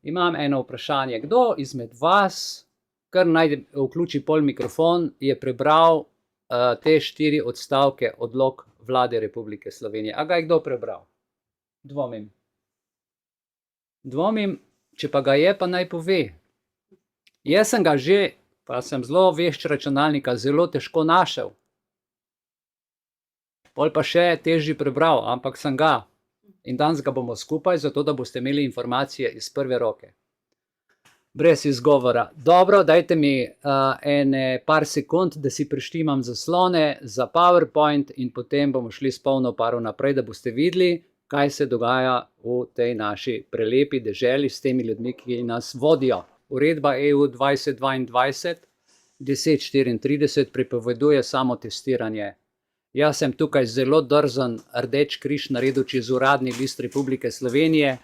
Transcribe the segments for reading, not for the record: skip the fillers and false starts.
Imam eno vprašanje. Kdo izmed vas, kar naj vključi pol mikrofon, je prebral te 4 odstavke odlok Vlade Republike Slovenije? A ga je kdo prebral? Dvomim. Dvomim, če pa ga je, pa naj pove. Jaz sem ga že, pa sem zelo vešč računalnika, zelo težko našel. Pol pa še težji prebral, ampak sem ga. In danes ga bomo skupaj, zato da boste imeli informacije iz prve roke. Brez izgovora. Dobro, dajte mi par sekund, da si preštimam zaslone za PowerPoint in potem bomo šli s polno paro naprej, da boste videli, kaj se dogaja v tej naši prelepi deželi s temi ljudmi, ki nas vodijo. Uredba EU 2022 1034 prepoveduje samo testiranje. Jaz sem tukaj zelo drzen rdeč križ naredil čez uradni list Republike Slovenije,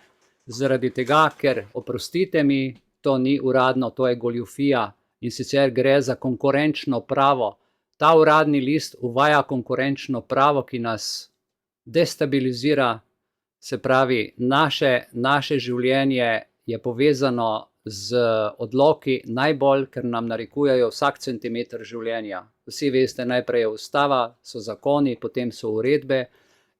zaradi tega, ker, oprostite mi, to ni uradno, to je goljufija in sicer gre za konkurenčno pravo. Ta uradni list uvaja konkurenčno pravo, ki nas destabilizira, se pravi, naše življenje je povezano z odloki najbolj, ker nam narekujejo vsak centimeter življenja. Vsi veste, najprej je ustava, so zakoni, potem so uredbe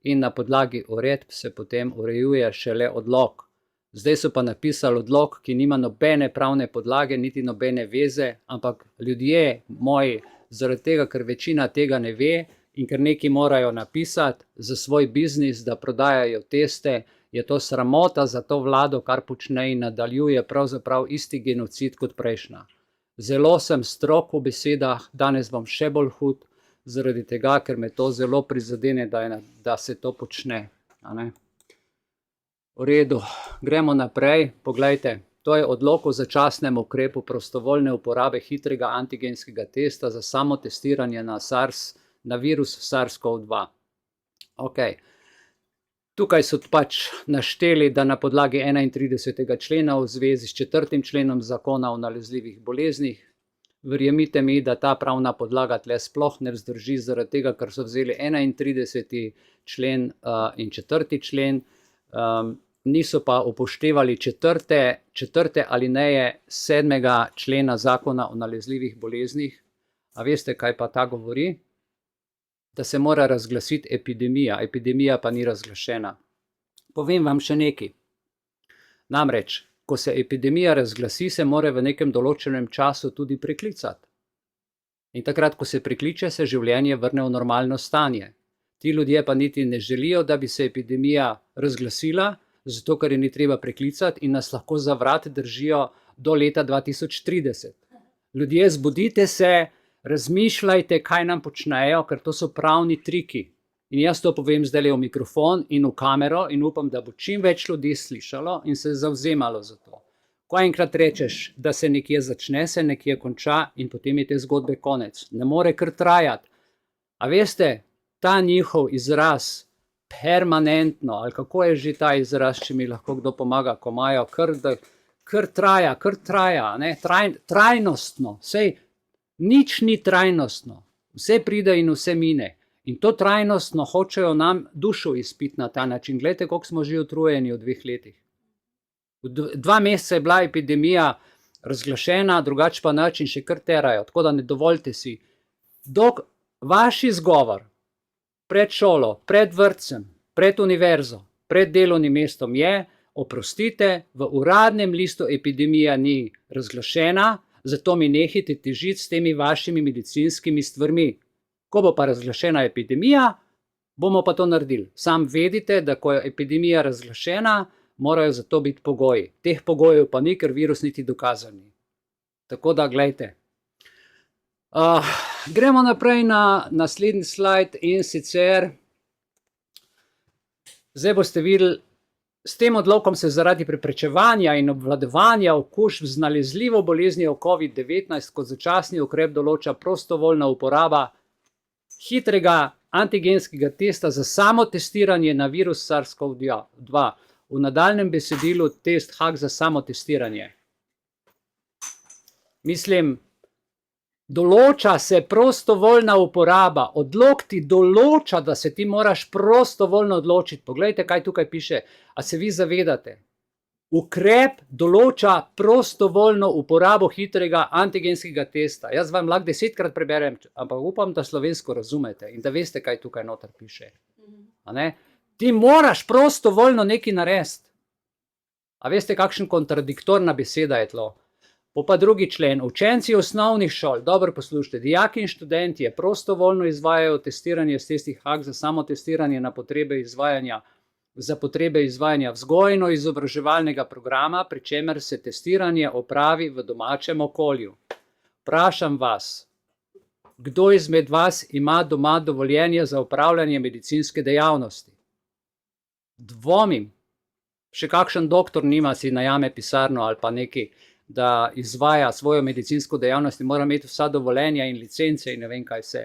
in na podlagi uredb se potem urejuje šele odlok. Zdaj so pa napisali odlok, ki nima nobene pravne podlage, niti nobene veze, ampak ljudje moji, zaradi tega, ker večina tega ne ve in ker nekaj morajo napisati za svoj biznis, da prodajajo teste, je to sramota za to vlado, kar počne in nadaljuje pravzaprav isti genocid kot prejšnja. Zelo sem strog v besedah, danes bom še bolj hud, zaradi tega, ker me to zelo prizadene, da se to počne. V redu, gremo naprej. Poglejte, to je odlok o začasnem ukrepu prostovoljne uporabe hitrega antigenskega testa za samotestiranje na virus SARS-CoV-2. Okay. Tukaj so pač našteli, da na podlagi 31. člena v zvezi s 4. členom zakona o nalezljivih boleznih, verjemite mi, da ta pravna podlaga tle sploh ne vzdrži, zaradi tega, ker so vzeli 31. člen in 4. člen, niso pa upoštevali četrte alineje 7. člena zakona o nalezljivih boleznih. A veste, kaj pa ta govori? Da se mora razglasiti epidemija. Epidemija pa ni razglašena. Povem vam še nekaj. Namreč, ko se epidemija razglasi, se mora v nekem določenem času tudi preklicati. In takrat, ko se prekliče, se življenje vrne v normalno stanje. Ti ljudje pa niti ne želijo, da bi se epidemija razglasila, zato ker je ni treba preklicati in nas lahko za vrat držijo do leta 2030. Ljudje, zbudite se, razmišljajte, kaj nam počnejo, ker to so pravni triki. In jaz to povem zdaj v mikrofon in v kamero in upam, da bo čim več ljudi slišalo in se zavzemalo za to. Ko enkrat rečeš, da se nekje začne, se nekje konča in potem je te zgodbe konec. Ne more kar trajati. A veste, ta njihov izraz permanentno, ali kako je že ta izraz, če mi lahko kdo pomaga, ko imajo kar traja, ne? Trajnostno, sej nič ni trajnostno, vse pride in vse mine. In to trajnostno hočejo nam dušo izpiti na ta način. Glejte, koliko smo že utrujeni v 2 letih. 2 meseca je bila epidemija razglašena, drugače pa nič in še kar terajo. Tako da ne dovolite si. Vaš izgovor pred šolo, pred vrtcem, pred univerzo, pred delovnim mestom je, oprostite, v uradnem listu epidemija ni razglašena, zato mi nehajte težiti s temi vašimi medicinskimi stvarmi. Ko bo pa razglašena epidemija, bomo pa to naredili. Sam vedite, da ko je epidemija razglašena, morajo za to biti pogoji. Teh pogojev pa ni, ker virus niti dokazan ni. Tako da, gledajte. Gremo naprej na naslednji slajd in sicer, zdaj boste videli, s tem odlokom se zaradi preprečevanja in obvladovanja okužb z nalezljivo boleznijo COVID-19 kot začasni ukrep določa prostovoljna uporaba hitrega antigenskega testa za samotestiranje na virus SARS-CoV-2. V nadaljnjem besedilu test hak za samotestiranje. Mislim, določa se prostovoljna uporaba. Odlok ti določa, da se ti moraš prostovoljno odločiti. Poglejte, kaj tukaj piše. A se vi zavedate? Ukrep določa prostovoljno uporabo hitrega antigenskega testa. Jaz vam lahko 10-krat preberem, ampak upam, da slovensko razumete in da veste, kaj tukaj noter piše. A ne? Ti moraš prostovoljno nekaj narediti. A veste, kakšen kontradiktorna beseda je tlo? Pa drugi člen, učenci osnovnih šol, dobro poslušajte, dijaki in študentje prostovoljno izvajajo testiranje s testih HAK za samotestiranje na potrebe izvajanja vzgojno-izobraževalnega programa, pri čemer se testiranje opravi v domačem okolju. Vprašam vas, kdo izmed vas ima doma dovoljenje za opravljanje medicinske dejavnosti? Dvomim. Še kakšen doktor nima, si najame pisarno ali pa neki, da izvaja svojo medicinsko dejavnost in mora imeti vsa dovoljenja in licence in ne vem kaj vse.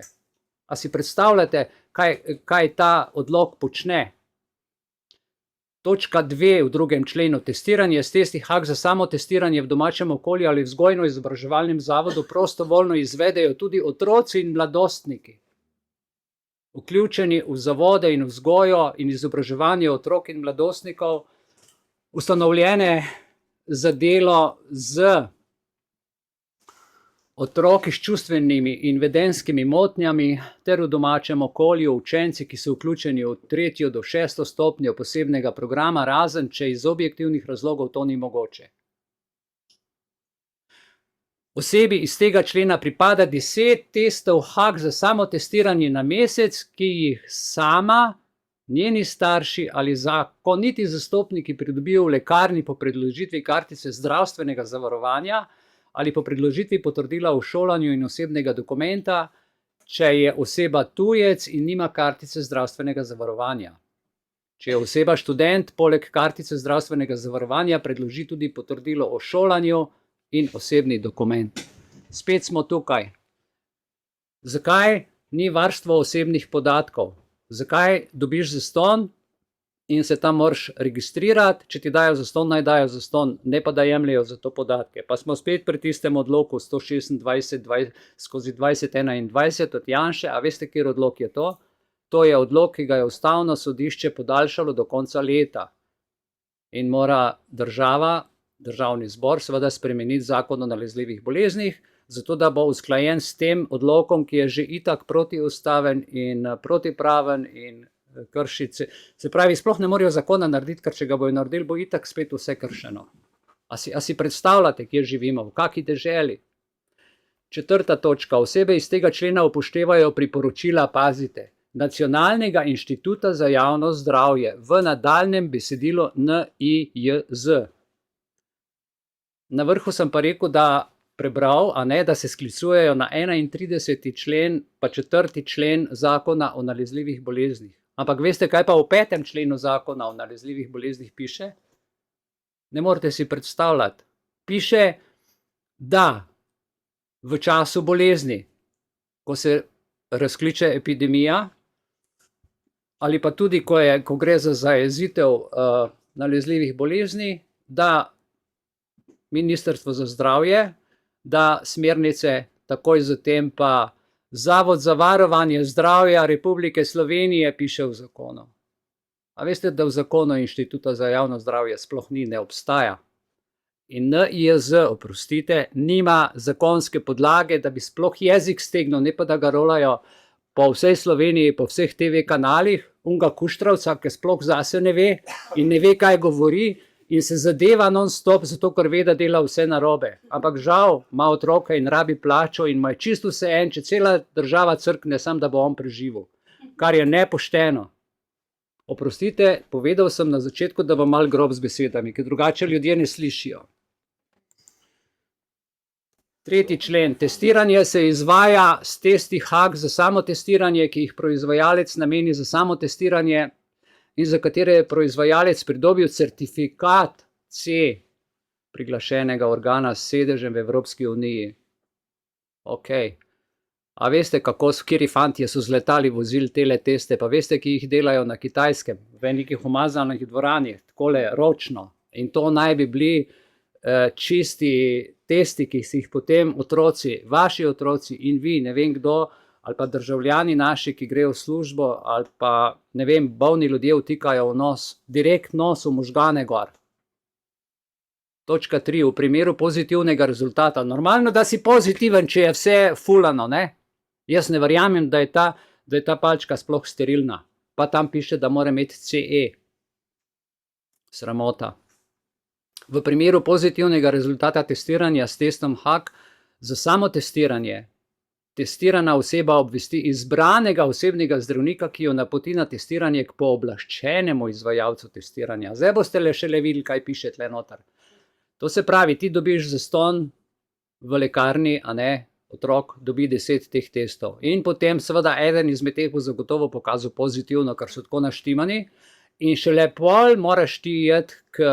A si predstavljate, kaj ta odlok počne? Točka 2 v 2. členu. Testiranje s testi HAK za samotestiranje v domačem okolju ali vzgojno-izobraževalnem zavodu prostovoljno izvedejo tudi otroci in mladostniki, vključeni v zavode in vzgojo in izobraževanje otrok in mladostnikov, ustanovljene za delo z otroki s čustvenimi in vedenjskimi motnjami ter v domačem okolju učenci, ki so vključeni v 3. do 6. stopnjo posebnega programa, razen če iz objektivnih razlogov to ni mogoče. Osebi iz tega člena pripada 10 testov HAK za samotestiranje na mesec, ki jih sama, njeni starši ali zakoniti zastopniki pridobijo v lekarni po predložitvi kartice zdravstvenega zavarovanja ali po predložitvi potrdila o šolanju in osebnega dokumenta, če je oseba tujec in nima kartice zdravstvenega zavarovanja. Če je oseba študent, poleg kartice zdravstvenega zavarovanja predloži tudi potrdilo o šolanju in osebni dokument. Spet smo tukaj. Zakaj ni varstvo osebnih podatkov? Zakaj dobiš zastonj in se tam moraš registrirati? Če ti dajo zastonj, naj dajo zastonj, ne pa da jemljajo za to podatke. Pa smo spet pri tistem odloku 126/2021 od Janše. A veste, kjer odlok je to? To je odlok, ki ga je Ustavno sodišče podaljšalo do konca leta. In mora Državni zbor seveda spremeniti zakon o nalezljivih boleznih, zato da bo usklajen s tem odlokom, ki je že itak protiustaven in protipraven in krši. Se pravi, sploh ne morejo zakona narediti, ker če ga bojo naredili, bo itak spet vse kršeno. A si predstavljate, kje živimo, v kaki deželi? 4. točka. Osebe iz tega člena upoštevajo priporočila, pazite, Nacionalnega inštituta za javno zdravje, v nadaljnjem besedilu NIJZ. Na vrhu sem pa rekel, da prebral, a ne, da se sklicujejo na 31. člen pa 4. člen zakona o nalezljivih boleznih. Ampak veste, kaj pa v 5. členu zakona o nalezljivih boleznih piše? Ne morete si predstavljati. Piše, da v času bolezni, ko se razkliče epidemija, ali pa tudi, ko gre za zajezitev nalezljivih bolezni, da Ministrstvo za zdravje, da smernice, takoj zatem pa Zavod za varovanje zdravja Republike Slovenije piše v zakonu. A veste, da v zakonu Inštituta za javno zdravje sploh ni, ne obstaja. In NIJZ, oprostite, nima zakonske podlage, da bi sploh jezik stegnil, ne pa da ga rolajo po vsej Sloveniji, po vseh TV kanalih, unga Kuštravca, ki sploh zase ne ve in ne ve, kaj govori, in se zadeva non-stop, zato ker ve, da dela vse narobe. Ampak žal ima otroka in rabi plačo in ima čisto vse en, če cela država crkne, sam da bo on preživel. Kar je nepošteno. Oprostite, povedal sem na začetku, da bom malo grob z besedami, ker drugače ljudje ne slišijo. 3. člen. Testiranje se izvaja s testi HAK za samotestiranje, ki jih proizvajalec nameni za samotestiranje in za katere je proizvajalec pridobil certifikat C priglašenega organa s sedežem v Evropski uniji. Ok. A veste, kateri fantje so z letali vozili tele teste, pa veste, ki jih delajo na Kitajskem, v nekih umazanih dvoranih, takole ročno. In to naj bi bili čisti testi, ki si jih potem otroci, vaši otroci in vi, ne vem kdo, ali pa državljani naši, ki grejo v službo, ali pa, ne vem, bolni ljudje vtikajo v nos, direkt nos v možgane gor. Točka 3. V primeru pozitivnega rezultata. Normalno, da si pozitiven, če je vse fulano, ne? Jaz ne verjamem, da je ta palčka sploh sterilna. Pa tam piše, da mora imeti CE. Sramota. V primeru pozitivnega rezultata testiranja s testom HAK za samo testiranje testirana oseba obvesti izbranega osebnega zdravnika, ki jo napoti na testiranje k pooblaščenemu izvajalcu testiranja. Zdaj boste le šele videli, kaj piše tle noter. To se pravi, ti dobiš zastonj v lekarni, a ne, otrok dobi 10 teh testov. In potem seveda eden izmed teh bo zagotovo pokazal pozitivno, ker so tako naštimani. In šele pol moraš ti iti k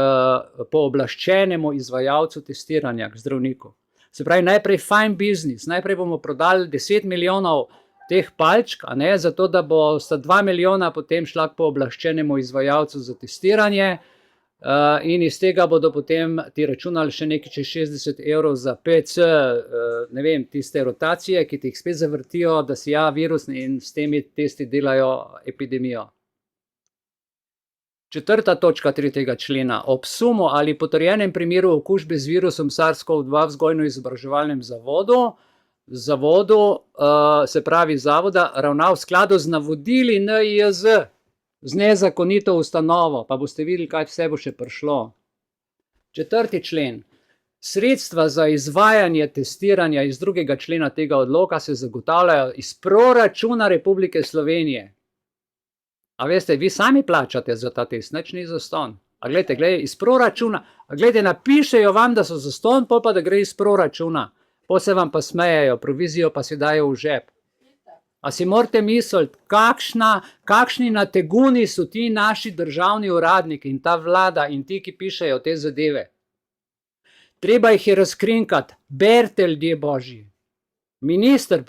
pooblaščenemu izvajalcu testiranja, k zdravniku. Se pravi, najprej fine business, najprej bomo prodali 10 milijonov teh palčk, a ne, zato da bo sta 2 milijona potem šla k pooblaščenemu izvajalcu za testiranje in iz tega bodo potem ti računali še nekaj čez 60 evrov za PC, ne vem, tiste rotacije, ki ti jih spet zavrtijo, da si virus in s temi testi delajo epidemijo. 4. točka 3. člena. Ob sumu ali potrjenem primeru okužbe z virusom SARS-CoV-2 v vzgojno-izobraževalnem zavodu, se pravi zavoda, ravna v skladu z navodili NIJZ, z nezakonito ustanovo, pa boste videli, kaj vse bo še prišlo. 4. člen. Sredstva za izvajanje testiranja iz 2. člena tega odloka se zagotavljajo iz proračuna Republike Slovenije. A veste, vi sami plačate za ta test, nič ni zastonj. A gledajte, iz proračuna, a gledajte, napišejo vam, da so zastonj, pol pa da gre iz proračuna. Pol se vam pa smejejo, provizijo pa si dajo v žep. A si morate misliti, kakšni nateguni so ti naši državni uradniki in ta vlada in ti, ki pišejo te zadeve. Treba jih je razkrinkati, berite ljudje božji. Minister,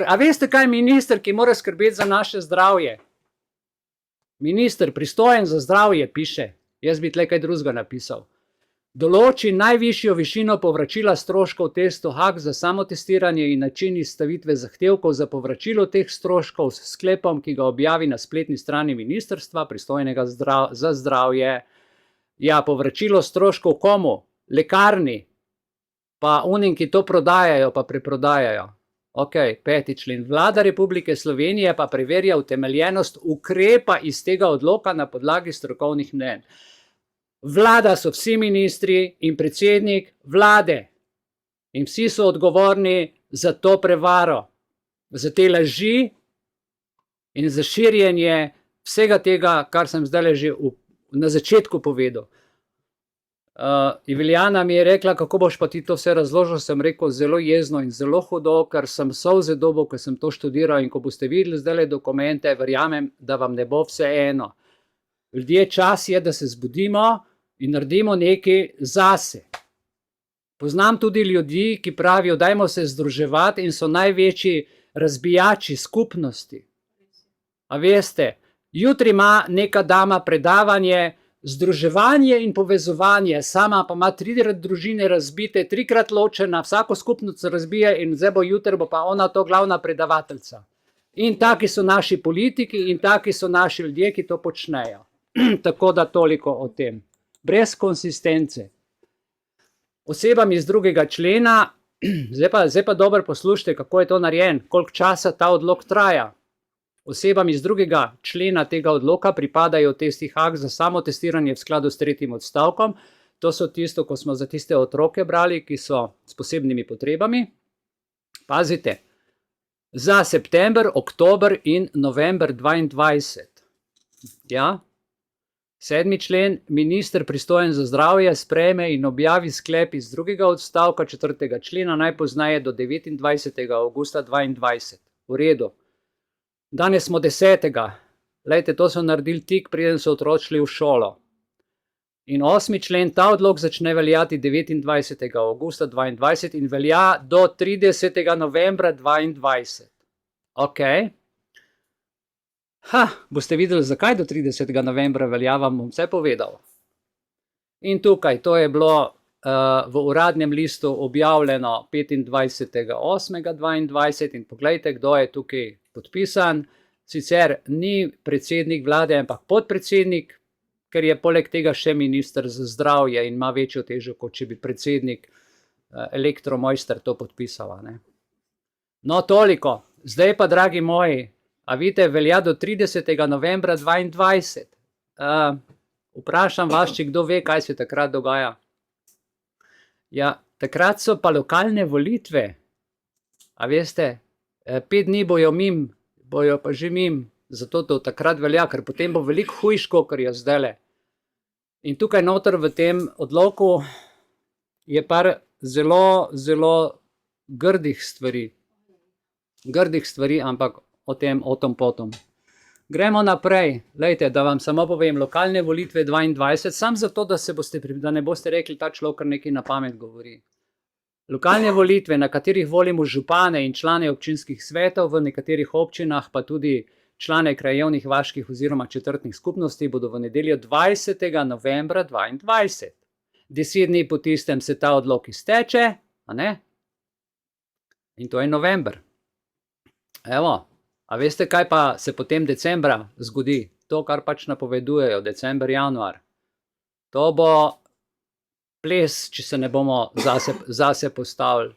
a veste kaj je minister, ki mora skrbeti za naše zdravje? Minister, pristojen za zdravje, piše, jaz bi tle kaj drugega napisal. Določi najvišjo višino povračila stroškov testov HAK za samotestiranje in način izstavitve zahtevkov za povračilo teh stroškov s sklepom, ki ga objavi na spletni strani ministrstva, pristojnega za zdravje. Ja, povračilo stroškov komu? Lekarni, pa unim, ki to prodajajo, pa preprodajajo. Ok, 5. člen. Vlada Republike Slovenije pa preverja utemeljenost ukrepa iz tega odloka na podlagi strokovnih mnenj. Vlada so vsi ministri in predsednik vlade in vsi so odgovorni za to prevaro, za te laži in za širjenje vsega tega, kar sem zdaj že na začetku povedal. Iviljana mi je rekla, kako boš pa ti to vse razložil, sem rekel zelo jezno in zelo hudo, ker sem solze dobil, ker sem to študiral in ko boste videli zdaj dokumente, verjamem, da vam ne bo vse eno. Ljudje, čas je, da se zbudimo in naredimo nekaj zase. Poznam tudi ljudi, ki pravijo, dajmo se združevati in so največji razbijači skupnosti. A veste, jutri ima neka dama predavanje, združevanje in povezovanje, sama pa ima 3 družine razbite, 3-krat ločena, vsako skupnost razbije in zdaj bo jutri bo pa ona to glavna predavateljica. In taki so naši politiki in taki so naši ljudje, ki to počnejo. Tako da toliko o tem. Brez konsistence. Osebam iz 2. člena, zdaj pa dobro poslušajte, kako je to narejen, koliko časa ta odlok traja. Osebam iz 2. člena tega odloka pripadajo testi HAK za samotestiranje v skladu s 3. odstavkom. To so tisto, ko smo za tiste otroke brali, ki so s posebnimi potrebami. Pazite, za september, oktober in november 2022. Ja? 7. člen, minister pristojen za zdravje sprejme in objavi sklep iz 2. odstavka 4. člena najpozneje do 29. avgusta 2022. V redu. Danes smo 10. Lejte, to so naredili tik, preden so otroci šli v šolo. In 8. člen, ta odlok začne veljati 29. avgusta 2022 in velja do 30. novembra 2022. Ok. Boste videli, zakaj do 30. novembra velja, vam bom vse povedal. In tukaj, to je bilo v uradnem listu objavljeno 25.8.2022 in pogledajte, kdo je tukaj podpisan. Sicer ni predsednik vlade, ampak podpredsednik, ker je poleg tega še minister za zdravje in ima večjo težo, kot če bi predsednik Elektromojster to podpisal. No, toliko. Zdaj pa, dragi moji, a vidite, velja do 30. novembra 2022. Vprašam vas, če kdo ve, kaj se takrat dogaja. Ja, takrat so pa lokalne volitve. A veste, 5 dni bojo pa že mim, zato to takrat velja, ker potem bo veliko hujš, kakor je zdajle. In tukaj noter v tem odloku je par zelo, zelo grdih stvari, ampak o tem potom. Gremo naprej. Lejte, da vam samo povem, lokalne volitve 22, sam zato, da ne boste rekli, ta človek nekaj na pamet govori. Lokalne volitve, na katerih volimo župane in člane občinskih svetov, v nekaterih občinah pa tudi člane krajevnih, vaških oziroma četrtnih skupnosti, bodo v nedeljo 20. novembra 2022. 10 dni po tistem se ta odlok izteče, a ne? In to je november. Evo, a veste, kaj pa se potem decembra zgodi? To, kar pač napovedujejo, december, januar. To bo ples, če se ne bomo zase postavili.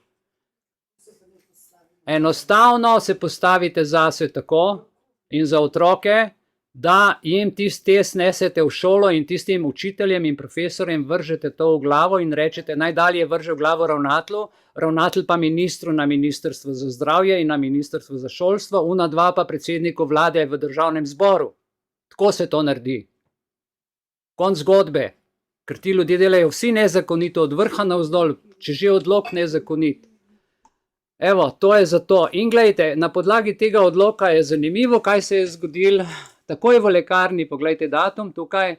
Enostavno se postavite zase tako in za otroke, da jim tisti test nesete v šolo in tistim učiteljem in profesorjem vržete to v glavo in rečete, najdalje vrže v glavo ravnatelju, ravnatelj pa ministru na Ministrstvu za zdravje in na Ministrstvu za šolstvo, una dva pa predsedniku vlade v državnem zboru. Tako se to naredi. Konc zgodbe. Ker ti ljudje delajo vsi nezakonito, od vrha navzdol, če že odlok nezakonit. Evo, to je zato. In gledajte, na podlagi tega odloka je zanimivo, kaj se je zgodilo. Takoj v lekarni, pogledajte datum, tukaj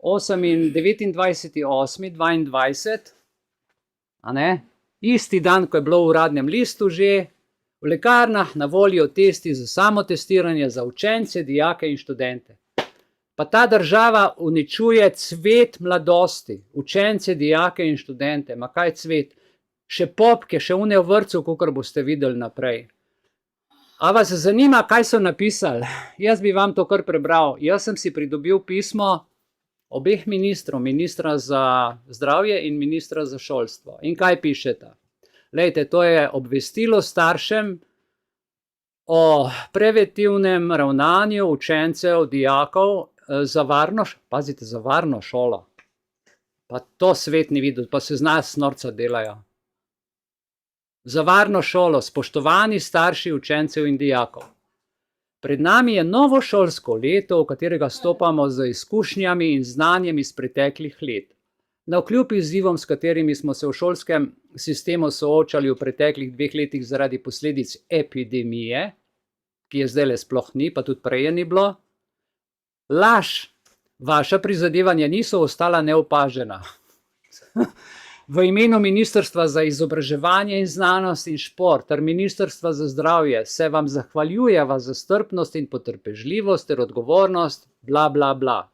29.8.22, a ne? Isti dan, ko je bilo v uradnem listu že, v lekarnah na voljo testi za samotestiranje za učence, dijake in študente. Pa ta država uničuje cvet mladosti, učence, dijake in študente. Ma kaj cvet? Še popke, še une v vrtcu, kakor boste videli naprej. A vas zanima, kaj so napisali? Jaz bi vam to kar prebral. Jaz sem si pridobil pismo obeh ministrov, ministra za zdravje in ministra za šolstvo. In kaj pišeta? Lejte, to je obvestilo staršem o preventivnem ravnanju učencev, dijakov za varno, pazite, za varno šolo. Pa to svet ni videl, pa se z nas norca delajo. Za varno šolo, spoštovani starši učencev in dijakov. Pred nami je novo šolsko leto, v katerega stopamo z izkušnjami in znanjem iz preteklih let. Navkljub izzivom, s katerimi smo se v šolskem sistemu soočali v preteklih 2 letih zaradi posledic epidemije, ki je zdajle sploh ni, pa tudi prej ni bilo, vaša prizadevanja niso ostala neopažena. V imenu Ministrstva za izobraževanje in znanost in šport ter Ministrstva za zdravje se vam zahvaljujeva za strpnost in potrpežljivost ter odgovornost, bla, bla, bla.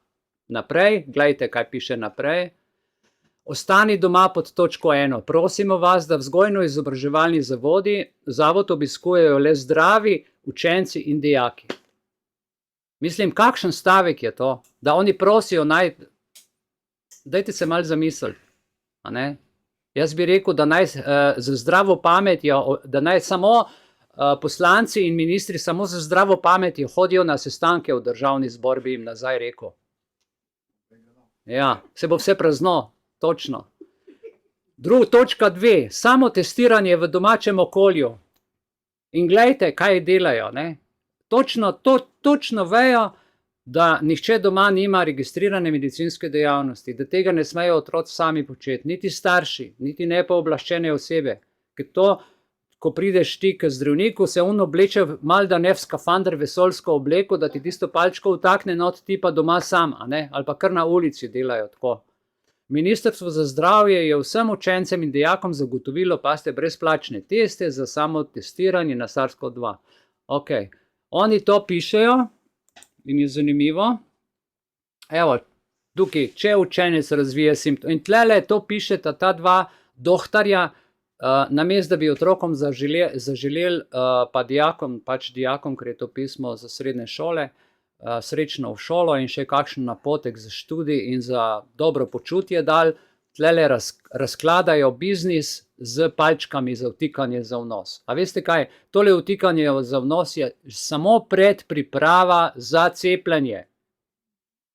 Naprej, gledajte, kaj piše naprej. Ostani doma pod točko 1. Prosimo vas, da vzgojno-izobraževalni zavod obiskujejo le zdravi učenci in dijaki. Mislim, kakšen stavek je to, da oni prosijo dajte se malo zamisliti. Jaz bi rekel, da naj z zdravo pametjo, da naj samo poslanci in ministri samo z zdravo pametjo hodijo na sestanke v državni zbor, bi jim nazaj rekel. Ja, se bo vse prazno, točno. Točka 2, samo testiranje v domačem okolju. In gledajte, kaj delajo, ne? Točno vejo, da nihče doma nima registrirane medicinske dejavnosti, da tega ne smejo otroci sami početi, niti starši, niti nepooblaščene osebe. Ker to, ko prideš ti k zdravniku, se on obleče malda ne v skafander, vesoljsko obleko, da ti tisto palčko vtakne not, ti pa doma sam, ali pa kar na ulici delajo tako. Ministrstvo za zdravje je vsem učencem in dijakom zagotovilo, pazite, brezplačne teste za samo testiranje na SARS-CoV-2. Ok, oni to pišejo. In je zanimivo, evo, tukaj, če učenec razvije simptom, in tlele to pišeta ta dva dohtarja, namesto da bi otrokom zaželeli, pa dijakom, ker je to pismo za srednje šole, srečno v šolo in še kakšen napotek za študij in za dobro počutje dal, tlele razkladajo biznis z palčkami za vtikanje za vnos. A veste kaj, tole vtikanje za vnos je samo predpriprava za cepljenje.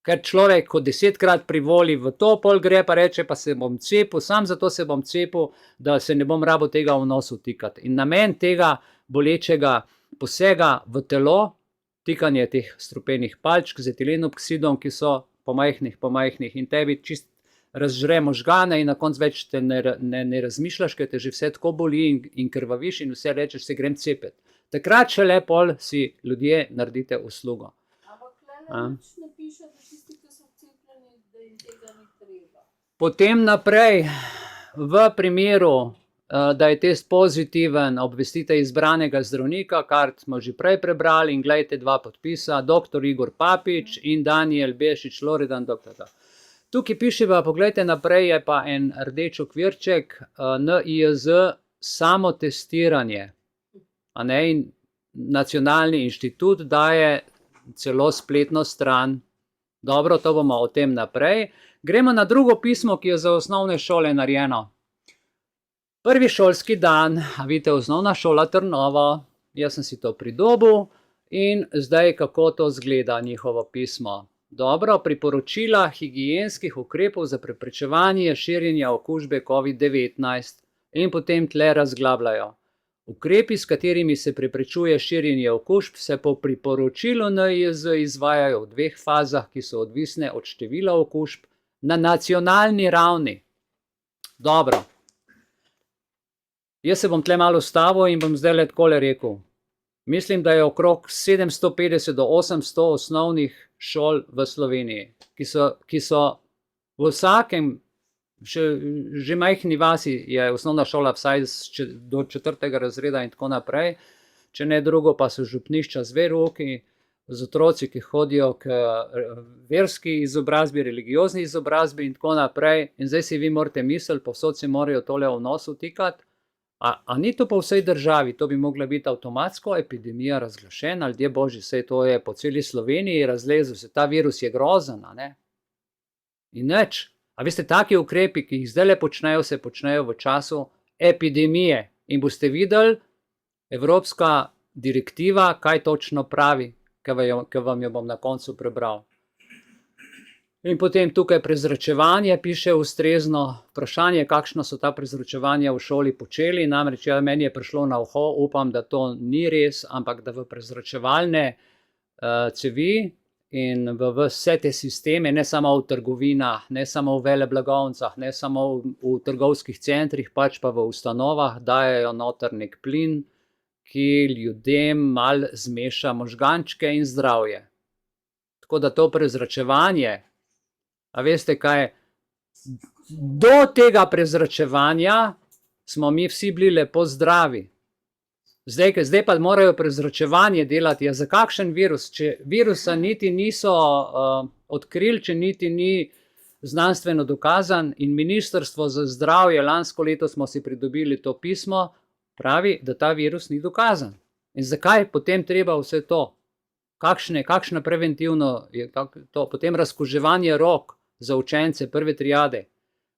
Ker človek, ko 10-krat privoli v to, pol gre pa reče, pa se bom cepil, sam zato se bom cepil, da se ne bom rabo tega v nos vtikati. In namen tega bolečega posega v telo, vtikanje teh strupenih palčk z etilenoksidom, ki so pomajhnih in tebi čist razžre možgane in na koncu več te ne razmišljaš, ker te že vse tako boli in krvaviš in vse rečeš, se grem cepet. Takrat šele pol si ljudje naredite uslugo. Nič ne piše, da tisti, ki so cepljeni, da jim tega ni treba. Potem naprej, v primeru, da je test pozitiven, obvestite izbranega zdravnika, kar smo že prej prebrali in gledajte 2 podpisa, dr. Igor Papič in Daniel Bešič Loredan, dr. Tukaj piše pa, pogledajte naprej, je pa en rdeč okvirček, NIJZ samotestiranje. In Nacionalni inštitut daje celo spletno stran. Dobro, to bomo o tem naprej. Gremo na drugo pismo, ki je za osnovne šole narejeno. Prvi šolski dan, vidite, osnovna šola Trnovo, jaz sem si to pridobil in zdaj kako to zgleda njihovo pismo. Dobro, priporočila higienskih ukrepov za preprečevanje širjenja okužbe COVID-19 in potem tle razglabljajo. Ukrepi, s katerimi se preprečuje širjenje okužb, se po priporočilu NIJZ izvajajo v 2 fazah, ki so odvisne od števila okužb na nacionalni ravni. Dobro. Jaz se bom tle malo ustavil in bom zdaj takole rekel. Mislim, da je okrog 750 do 800 osnovnih šol v Sloveniji, ki so v vsakem, že majhni vasi je osnovna šola vsaj do 4. razreda in tako naprej, če ne drugo pa so župnišča z verouki, z otroci, ki hodijo k verski izobrazbi, religiozni izobrazbi in tako naprej. In zdaj si vi morate misliti, povsod se morajo tole v nos vtikati. A ni to po vsej državi, to bi mogla biti avtomatsko epidemija razglašena, ljudje božji, saj to je po celi Sloveniji razlezel se, ta virus je grozen, ne? In nič. A veste, taki ukrepi, ki jih zdaj počnejo, se počnejo v času epidemije. In boste videli, evropska direktiva, kaj točno pravi, ki vam jo bom na koncu prebral. In potem tukaj prezračevanje piše ustrezno, vprašanje, kakšno so ta prezračevanja v šoli počeli, namreč meni je prišlo na uho, upam, da to ni res, ampak da v prezračevalne cevi in v vse te sisteme, ne samo v trgovinah, ne samo v veleblagovnicah, ne samo v trgovskih centrih, pač pa v ustanovah dajejo noter nek plin, ki ljudem malo zmeša možgančke in zdravje. Tako da to prezračevanje, a veste kaj, do tega prezračevanja smo mi vsi bili lepo zdravi. Zdaj pa morajo prezračevanje delati. Za kakšen virus? Če virusa niti niso odkrili, če niti ni znanstveno dokazan, in Ministrstvo za zdravje, lansko leto smo si pridobili to pismo, pravi, da ta virus ni dokazan. In zakaj potem treba vse to? Kakšna preventivno je to? Potem razkuževanje rok za učence prve triade.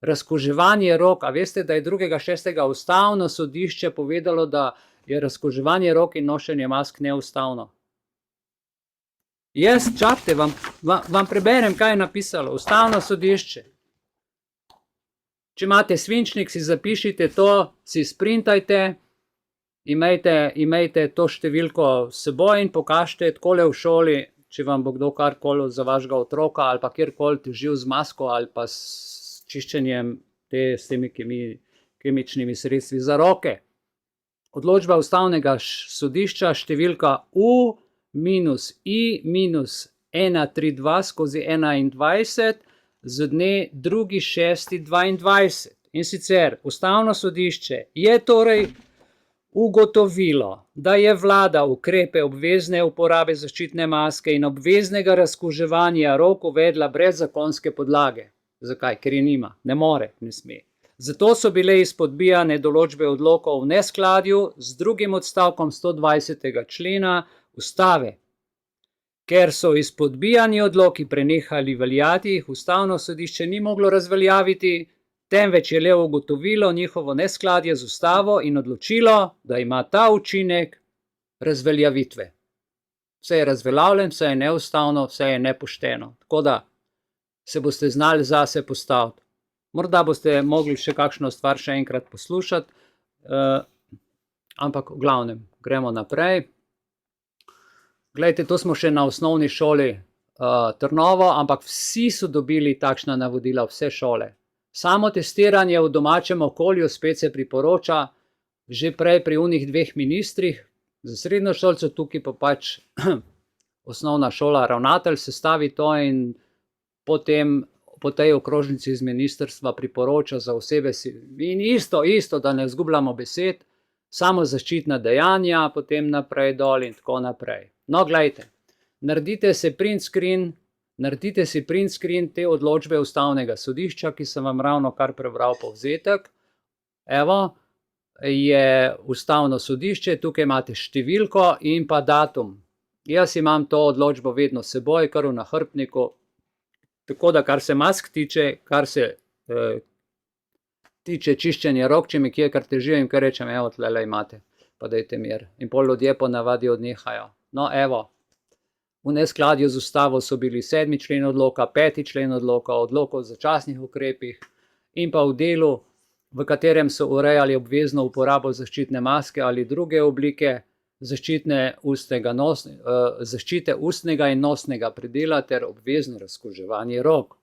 Razkuževanje rok, a veste, da je 2.6. ustavno sodišče povedalo, da je razkuževanje rok in nošenje mask neustavno. Jaz, čakajte, vam preberem, kaj je napisalo. Ustavno sodišče. Če imate svinčnik, si zapišite to, si sprintajte, imejte to številko s seboj in pokažite takole v šoli, če vam bo kdo karkoli za vašega otroka ali pa kjerkoli težil z masko ali pa s čiščenjem s temi kemičnimi sredstvi za roke. Odločba ustavnega sodišča številka U-I-132/21 z dne 2.6.22. In sicer ustavno sodišče je torej ugotovilo, da je vlada ukrepe obvezne uporabe zaščitne maske in obveznega razkuževanja rok uvedla brez zakonske podlage. Zakaj? Ker je nima, ne more, ne sme. Zato so bile izpodbijane določbe odlokov v neskladju z drugim odstavkom 120. člena ustave. Ker so izpodbijani odloki prenehali veljati, jih ustavno sodišče ni moglo razveljaviti, temveč je le ugotovilo njihovo neskladje z ustavo in odločilo, da ima ta učinek razveljavitve. Vse je razveljavljeno, vse je neustavno, vse je nepošteno. Tako da se boste znali zase postaviti. Morda boste mogli še kakšno stvar še enkrat poslušati, ampak v glavnem, gremo naprej. Glejte, to smo še na osnovni šoli Trnovo, ampak vsi so dobili takšna navodila, vse šole. Samo testiranje v domačem okolju spet se priporoča, že prej pri unih 2 ministrih, za srednjošolce, tukaj pa pač osnovna šola, ravnatelj sestavi to in potem po tej okrožnici iz ministrstva priporoča za osebe. In isto, da ne izgubljamo besed, samo zaščitna dejanja, potem naprej dol in tako naprej. No, gledajte, naredite si print screen te odločbe ustavnega sodišča, ki sem vam ravno kar prebral povzetek. Evo, je ustavno sodišče, tukaj imate številko in pa datum. Jaz imam to odločbo vedno s seboj, kar v nahrbtniku, tako da kar se mask tiče, kar se tiče čiščenja rok, če mi kje kar težijo in kar rečem, evo, tlele imate, pa dajte mir. In pol ljudje ponavadi odnehajo. No, evo, v neskladju z ustavo so bili 7. člen odloka, 5. člen odloka, odlokov o začasnih ukrepih in pa v delu, v katerem so urejali obvezno uporabo zaščitne maske ali druge oblike zaščite ustnega in nosnega predela ter obvezno razkuževanje rok.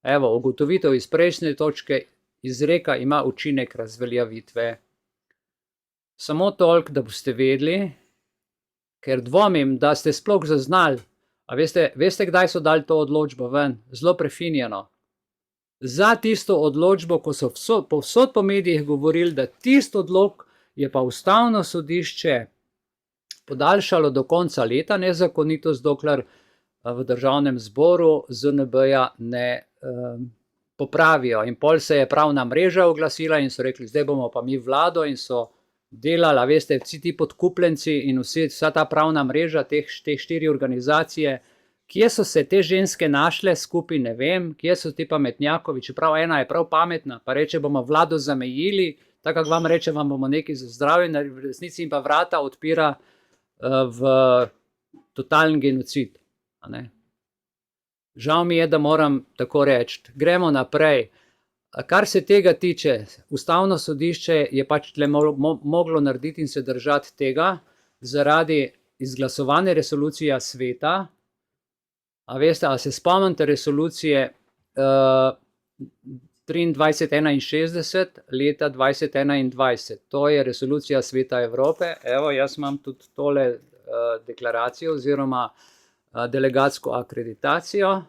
Evo, ugotovitev iz prejšnje točke izreka ima učinek razveljavitve. Samo toliko, da boste vedeli, ker dvomim, da ste sploh zaznali, a veste, kdaj so dali to odločbo ven? Zelo prefinjeno. Za tisto odločbo, ko so povsod po medijih govorili, da tisto odlok je pa ustavno sodišče podaljšalo do konca leta nezakonitost, dokler v državnem zboru ZNB-ja ne popravijo. In pol se je pravna mreža oglasila in so rekli, zdaj bomo pa mi vlado, in so delali, veste, vsi ti podkupljenci in vsa ta pravna mreža, te 4 organizacije, kje so se te ženske našle skupaj, ne vem, kje so ti pametnjakovi, čeprav ena je prav pametna, pa reče, bomo vlado zamejili, tako kako vam reče, vam bomo nekaj za zdravje, v resnici jim pa vrata odpira v totalen genocid. Žal mi je, da moram tako reči. Gremo naprej. Kar se tega tiče, ustavno sodišče je pač tle moglo narediti in se držati tega zaradi izglasovane resolucije sveta. A veste, a se spomnite resolucije 2361 leta 2021. To je resolucija Sveta Evrope. Evo, jaz imam tudi tole deklaracijo oziroma delegatsko akreditacijo,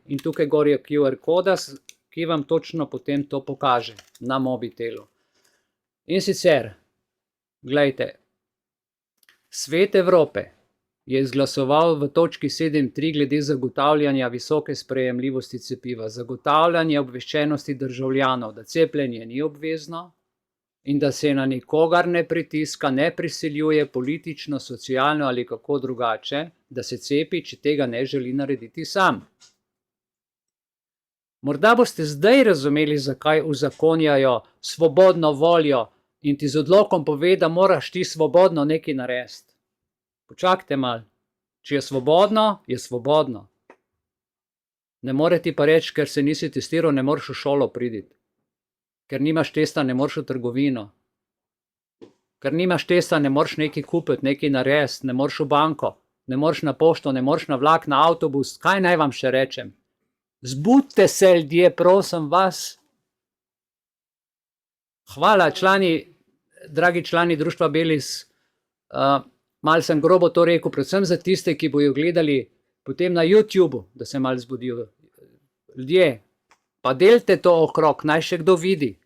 in tukaj gor je QR koda, ki vam točno potem to pokaže na mobitelu. In sicer, gledajte, Svet Evrope je izglasoval v točki 7.3 glede zagotavljanja visoke sprejemljivosti cepiva, zagotavljanje obveščenosti državljanov, da cepljenje ni obvezno in da se na nikogar ne pritiska, ne prisiljuje politično, socialno ali kako drugače, da se cepi, če tega ne želi narediti sam. Morda boste zdaj razumeli, zakaj uzakonjajo svobodno voljo in ti z odlokom pove, da moraš ti svobodno nekaj narediti. Počakajte malo. Če je svobodno, je svobodno. Ne more ti pa reči, ker se nisi testiral, ne moreš v šolo priditi. Ker nimaš testa, ne moreš v trgovino. Ker nimaš testa, ne moreš nekaj kupiti, nekaj narediti, ne moreš v banko, ne moreš na pošto, ne moreš na vlak, na avtobus. Kaj naj vam še rečem? Zbudite se, ljudje, prosim vas. Hvala, dragi člani društva Belis. Malo sem grobo to rekel, predvsem za tiste, ki bojo gledali potem na YouTubeu, da se malo zbudijo. Ljudje, pa delite to okrog, naj še kdo vidi.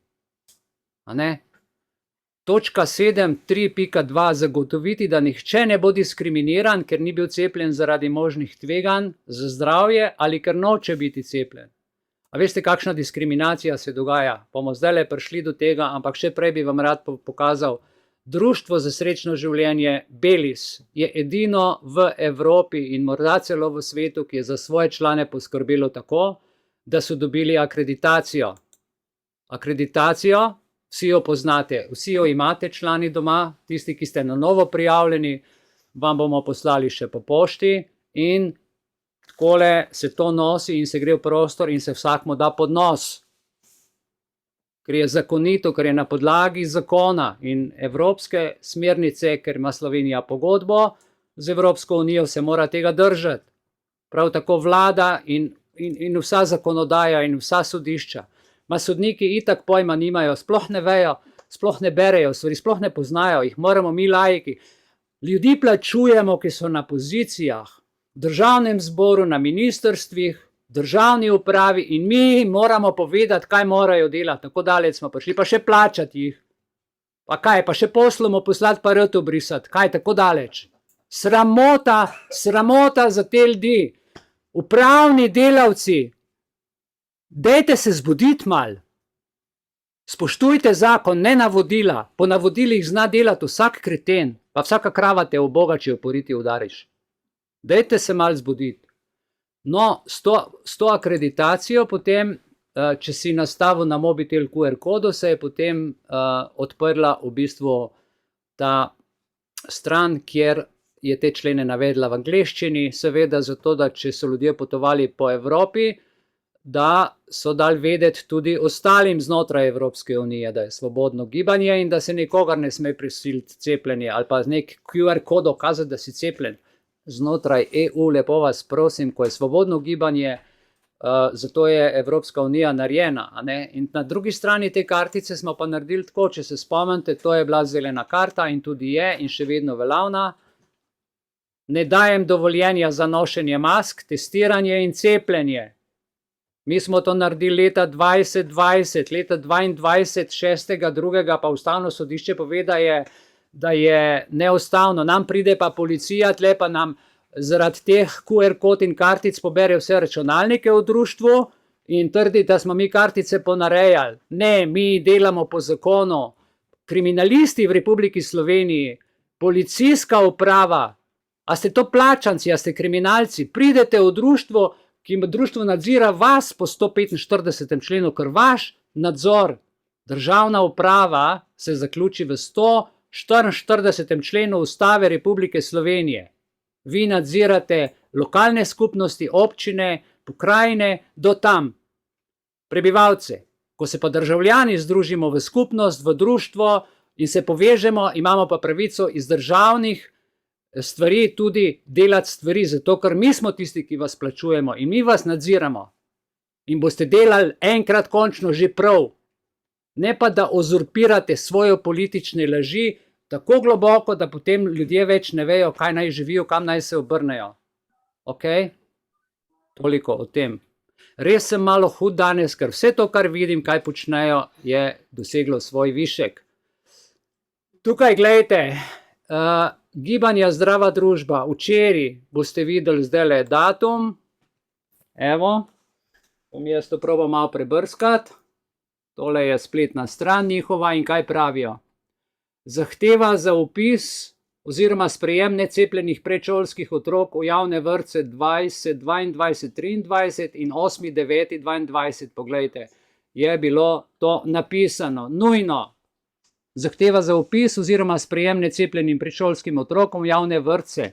Točka 7.3.2 zagotoviti, da nihče ne bo diskriminiran, ker ni bil cepljen zaradi možnih tveganj za zdravje ali ker noče biti cepljen. A veste, kakšna diskriminacija se dogaja? Bomo zdajle prišli do tega, ampak še prej bi vam rad pokazal Društvo za srečno življenje Belis je edino v Evropi in morda celo v svetu, ki je za svoje člane poskrbelo tako, da so dobili akreditacijo. Akreditacijo, vsi jo poznate, vsi jo imate člani doma, tisti, ki ste na novo prijavljeni, vam bomo poslali še po pošti in takole se to nosi in se gre v prostor in se vsakmu da pod nos. Ker je zakonito, ker je na podlagi zakona in evropske smernice, ker ima Slovenija pogodbo z Evropsko unijo, se mora tega držati. Prav tako vlada in vsa zakonodaja in vsa sodišča. Ma sodniki itak pojma nimajo, sploh ne vejo, sploh ne berejo, stvari sploh ne poznajo, jih moramo mi laiki. Ljudi plačujemo, ki so na pozicijah, v državnem zboru, na ministrstvih, državni upravi in mi moramo povedati, kaj morajo delati, tako daleč smo prišli, pa še plačati jih. Pa kaj, pa še poslamo poslati pa rad obrisati, kaj tako daleč. Sramota, sramota za te ljudi. Upravni delavci, dajte se zbuditi mal. Spoštujte zakon, ne navodila. Po navodilih zna delati vsak kreten, pa vsaka krava te uboga, če jo po riti udariš. Dajte se mal zbuditi. No, s to akreditacijo potem, če si nastavil na mobitel QR kodo, se je potem odprla v bistvu ta stran, kjer je te člene navedla v angleščini, seveda zato, da če so ljudje potovali po Evropi, da so dali vedeti tudi ostalim znotraj Evropske unije, da je svobodno gibanje in da se nikogar ne sme prisiliti cepljenje ali pa z nek QR kod dokazati, da si cepljen. Znotraj EU, lepo vas prosim, ko je svobodno gibanje, zato je Evropska unija narejena. In na drugi strani te kartice smo pa naredili tako, če se spomnite, to je bila zelena karta in tudi je in še vedno veljavna. Ne dajem dovoljenja za nošenje mask, testiranje in cepljenje. Mi smo to naredili leta 2020, leta 2022, 6.2. pa Ustavno sodišče pove, da je neustavno. Nam pride pa policija, tle pa nam zaradi teh QR kod in kartic pobere vse računalnike v društvu in trdi, da smo mi kartice ponarejali. Ne, mi delamo po zakonu. Kriminalisti v Republiki Sloveniji, policijska uprava, a ste to plačanci, a ste kriminalci, pridete v društvo, ki društvo nadzira vas po 145. členu, ker vaš nadzor, državna uprava se zaključi v 144. členu Ustave Republike Slovenije. Vi nadzirate lokalne skupnosti, občine, pokrajine, do tam. Prebivalce. Ko se pa državljani združimo v skupnost, v društvo in se povežemo, imamo pa pravico iz državnih stvari tudi delati stvari, zato ker mi smo tisti, ki vas plačujemo in mi vas nadziramo. In boste delali enkrat končno že prav. Ne pa, da uzurpirate svoje politične laži tako globoko, da potem ljudje več ne vejo, kaj naj živijo, kam naj se obrnejo. Ok? Toliko o tem. Res sem malo hud danes, ker vse to, kar vidim, kaj počnejo, je doseglo svoj višek. Tukaj, gledajte, Gibanja Zdrava družba, včeraj boste videli zdajle datum, evo, bom jaz to probal malo prebrskati, tole je spletna stran njihova in kaj pravijo. Zahteva za vpis oziroma sprejem necepljenih predšolskih otrok v javne vrtce 2022-2023 in 8.9.2022, poglejte, je bilo to napisano, nujno. Zahteva za vpis oziroma sprejem necepljenim predšolskim otrokom v javne vrtce.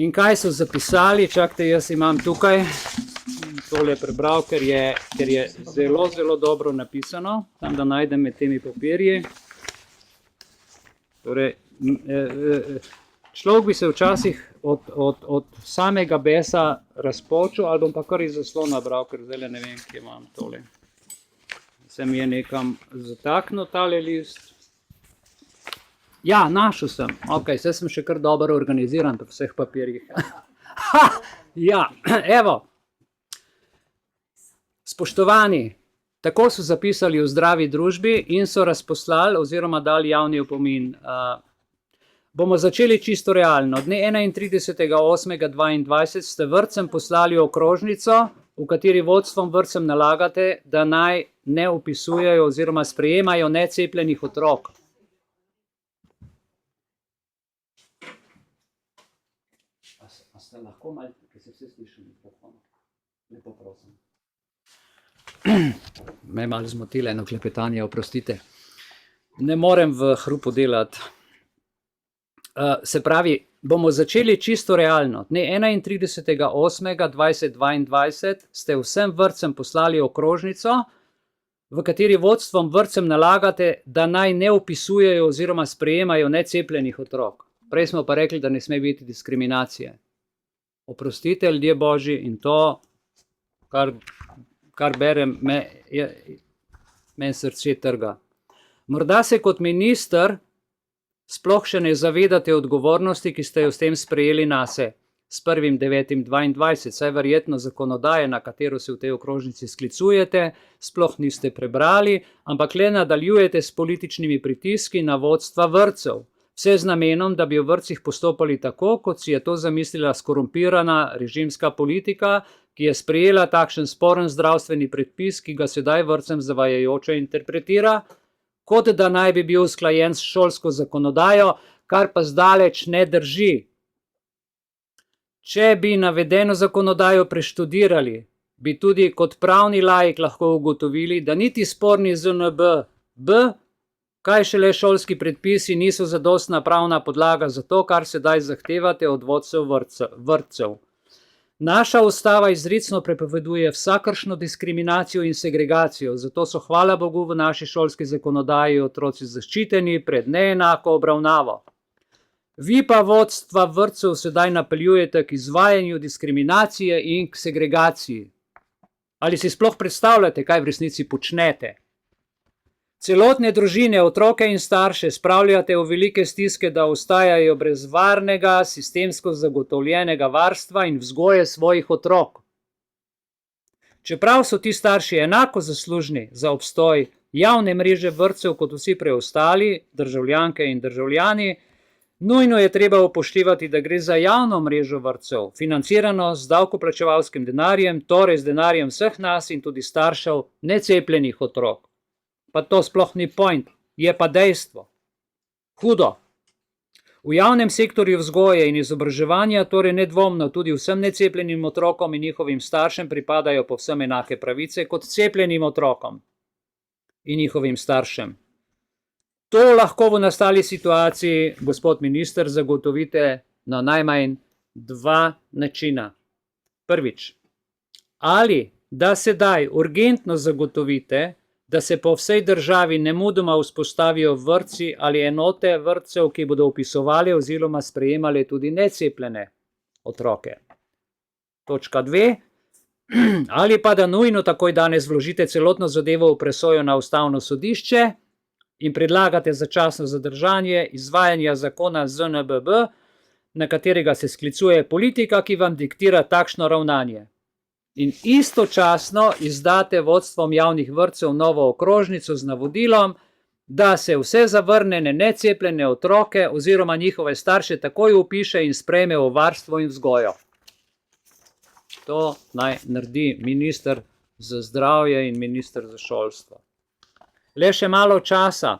In kaj so zapisali, čakajte, jaz imam tukaj, tole prebral, ker je zelo, zelo dobro napisano, tam da najdem med temi papirji. Torej, človek bi se včasih od samega besa razpočil, ali bom pa kar iz zaslona bral, ker zdaj ne vem, kje imam tole. Se mi je nekam zataknil tale list. Ja, našel sem. Ok, zdaj sem še kar dobro organiziran po vseh papirjih. Ja, evo. Spoštovani, tako so zapisali v Zdravi družbi in so razposlali oziroma dali javni opomin. Bomo začeli čisto realno. Dne 31.8.2022 ste vrtcem poslali okrožnico, v kateri vodstvom vrtcem nalagate, da naj ne vpisujejo oziroma sprejemajo necepljenih otrok. lahko malo, ker se vse sliši mikrofon. Lepo prosim. Me je malo zmotilo eno klepetanje, oprostite. Ne morem v hrupu delati. Se pravi, bomo začeli čisto realno. Dne 31.8.2022 ste vsem vrtcem poslali okrožnico, v kateri vodstvom vrtcem nalagate, da naj ne vpisujejo oziroma sprejemajo necepljenih otrok. Prej smo pa rekli, da ne sme biti diskriminacije. Oprostite, ljudje božji, in to, kar berem, meni srce trga. Morda se kot minister sploh še ne zavedate odgovornosti, ki ste jo s tem sprejeli nase s 1.9.22, saj verjetno zakonodaje, na katero se v tej okrožnici sklicujete, sploh niste prebrali, ampak le nadaljujete s političnimi pritiski na vodstva vrtcev. Vse z namenom, da bi v vrtcih postopali tako, kot si je to zamislila skorumpirana režimska politika, ki je sprejela takšen sporen zdravstveni predpis, ki ga sedaj vrtcem zavajajoče interpretira, kot da naj bi bil usklajen s šolsko zakonodajo, kar pa zdaleč ne drži. Če bi navedeno zakonodajo preštudirali, bi tudi kot pravni laik lahko ugotovili, da niti sporni ZNB, kaj šele šolski predpisi niso zadostna pravna podlaga za to, kar sedaj zahtevate od vodstev vrtcev. Naša ustava izrecno prepoveduje vsakršno diskriminacijo in segregacijo, zato so hvala Bogu v naši šolski zakonodaji otroci zaščiteni pred neenako obravnavo. Vi pa vodstva vrtcev sedaj napeljujete k izvajanju diskriminacije in k segregaciji. Ali si sploh predstavljate, kaj v resnici počnete? Celotne družine, otroke in starše spravljate v velike stiske, da ostajajo brez varnega, sistemsko zagotovljenega varstva in vzgoje svojih otrok. Čeprav so ti starši enako zaslužni za obstoj javne mreže vrtcev kot vsi preostali, državljanke in državljani, nujno je treba upoštevati, da gre za javno mrežo vrtcev, financirano z davkoplačevalskim denarjem, torej z denarjem vseh nas in tudi staršev necepljenih otrok. Pa to sploh ni point, je pa dejstvo. Hudo. V javnem sektorju vzgoje in izobraževanja torej nedvomno tudi vsem necepljenim otrokom in njihovim staršem pripadajo povsem enake pravice kot cepljenim otrokom in njihovim staršem. To lahko v nastali situaciji, gospod minister, zagotovite na najmanj dva načina. Prvič, ali da sedaj urgentno zagotovite, da se po vsej državi nemudoma vzpostavijo vrtci ali enote vrtcev, ki bodo vpisovali oziroma sprejemali tudi necepljene otroke. Točka 2. Ali pa da nujno takoj danes vložite celotno zadevo v presojo na Ustavno sodišče in predlagate začasno zadržanje izvajanja zakona ZNBB, na katerega se sklicuje politika, ki vam diktira takšno ravnanje. In istočasno izdate vodstvom javnih vrtcev novo okrožnico z navodilom, da se vse zavrnjene necepljene otroke oziroma njihove starše takoj vpiše in sprejme v varstvo in vzgojo. To naj naredi minister za zdravje in minister za šolstvo. Le še malo časa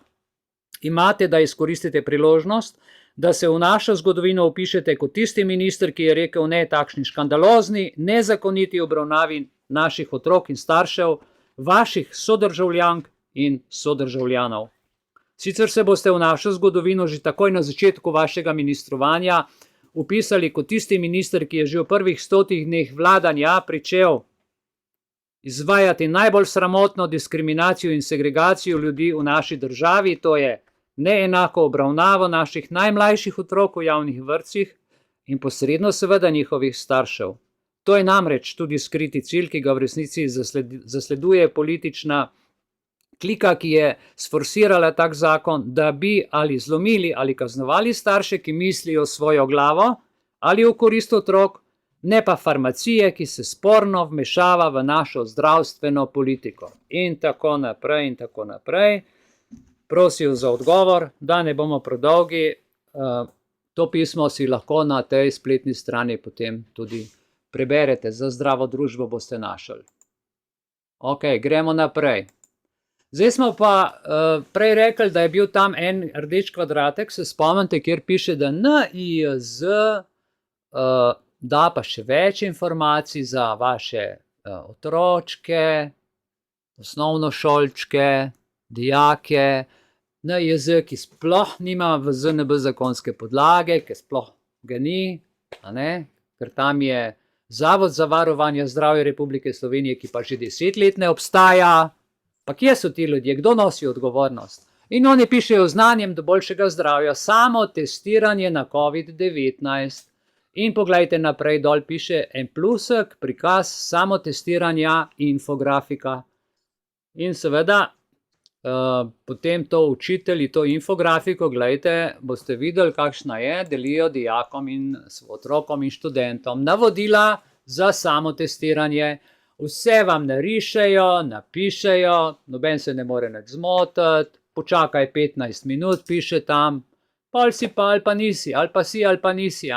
imate, da izkoristite priložnost, da se v našo zgodovino vpišete kot tisti minister, ki je rekel ne takšni škandalozni, nezakoniti obravnavi naših otrok in staršev, vaših sodržavljank in sodržavljanov. Sicer se boste v našo zgodovino že takoj na začetku vašega ministrovanja vpisali kot tisti minister, ki je že v prvih 100 dneh vladanja pričel izvajati najbolj sramotno diskriminacijo in segregacijo ljudi v naši državi, to je neenako obravnavo naših najmlajših otrok v javnih vrtcih in posredno seveda njihovih staršev. To je namreč tudi skriti cilj, ki ga v resnici zasleduje politična klika, ki je sforsirala tak zakon, da bi ali zlomili ali kaznovali starše, ki mislijo svojo glavo ali v korist otrok, ne pa farmacije, ki se sporno vmešava v našo zdravstveno politiko. In tako naprej in tako naprej. Prosil za odgovor, da ne bomo predolgi, to pismo si lahko na tej spletni strani potem tudi preberete, za zdravo družbo boste našli. Ok, gremo naprej. Zdaj smo pa prej rekli, da je bil tam en rdeč kvadratek, se spomnite, kjer piše, da NIJZ da pa še več informacij za vaše otročke, osnovnošolčke, dijake, NIJZ, ki sploh nima v ZNB zakonske podlage, ker sploh ga ni, ker tam je Zavod za varovanje zdravja Republike Slovenije, ki pa že 10 let ne obstaja. Pa kje so ti ljudje, kdo nosi odgovornost? In oni pišejo znanjem do boljšega zdravja, samo testiranje na COVID-19. In poglejte naprej, dol piše en plusek, prikaz samotestiranja, infografika. In seveda, potem to učitelji, to infografiko, gledajte, boste videli, kakšna je, delijo dijakom in otrokom in študentom navodila za samotestiranje. Vse vam narišejo, napišejo, noben se ne more nič zmotiti, počakaj 15 minut, piše tam, pol si pa ali pa nisi, ali pa si ali pa nisi,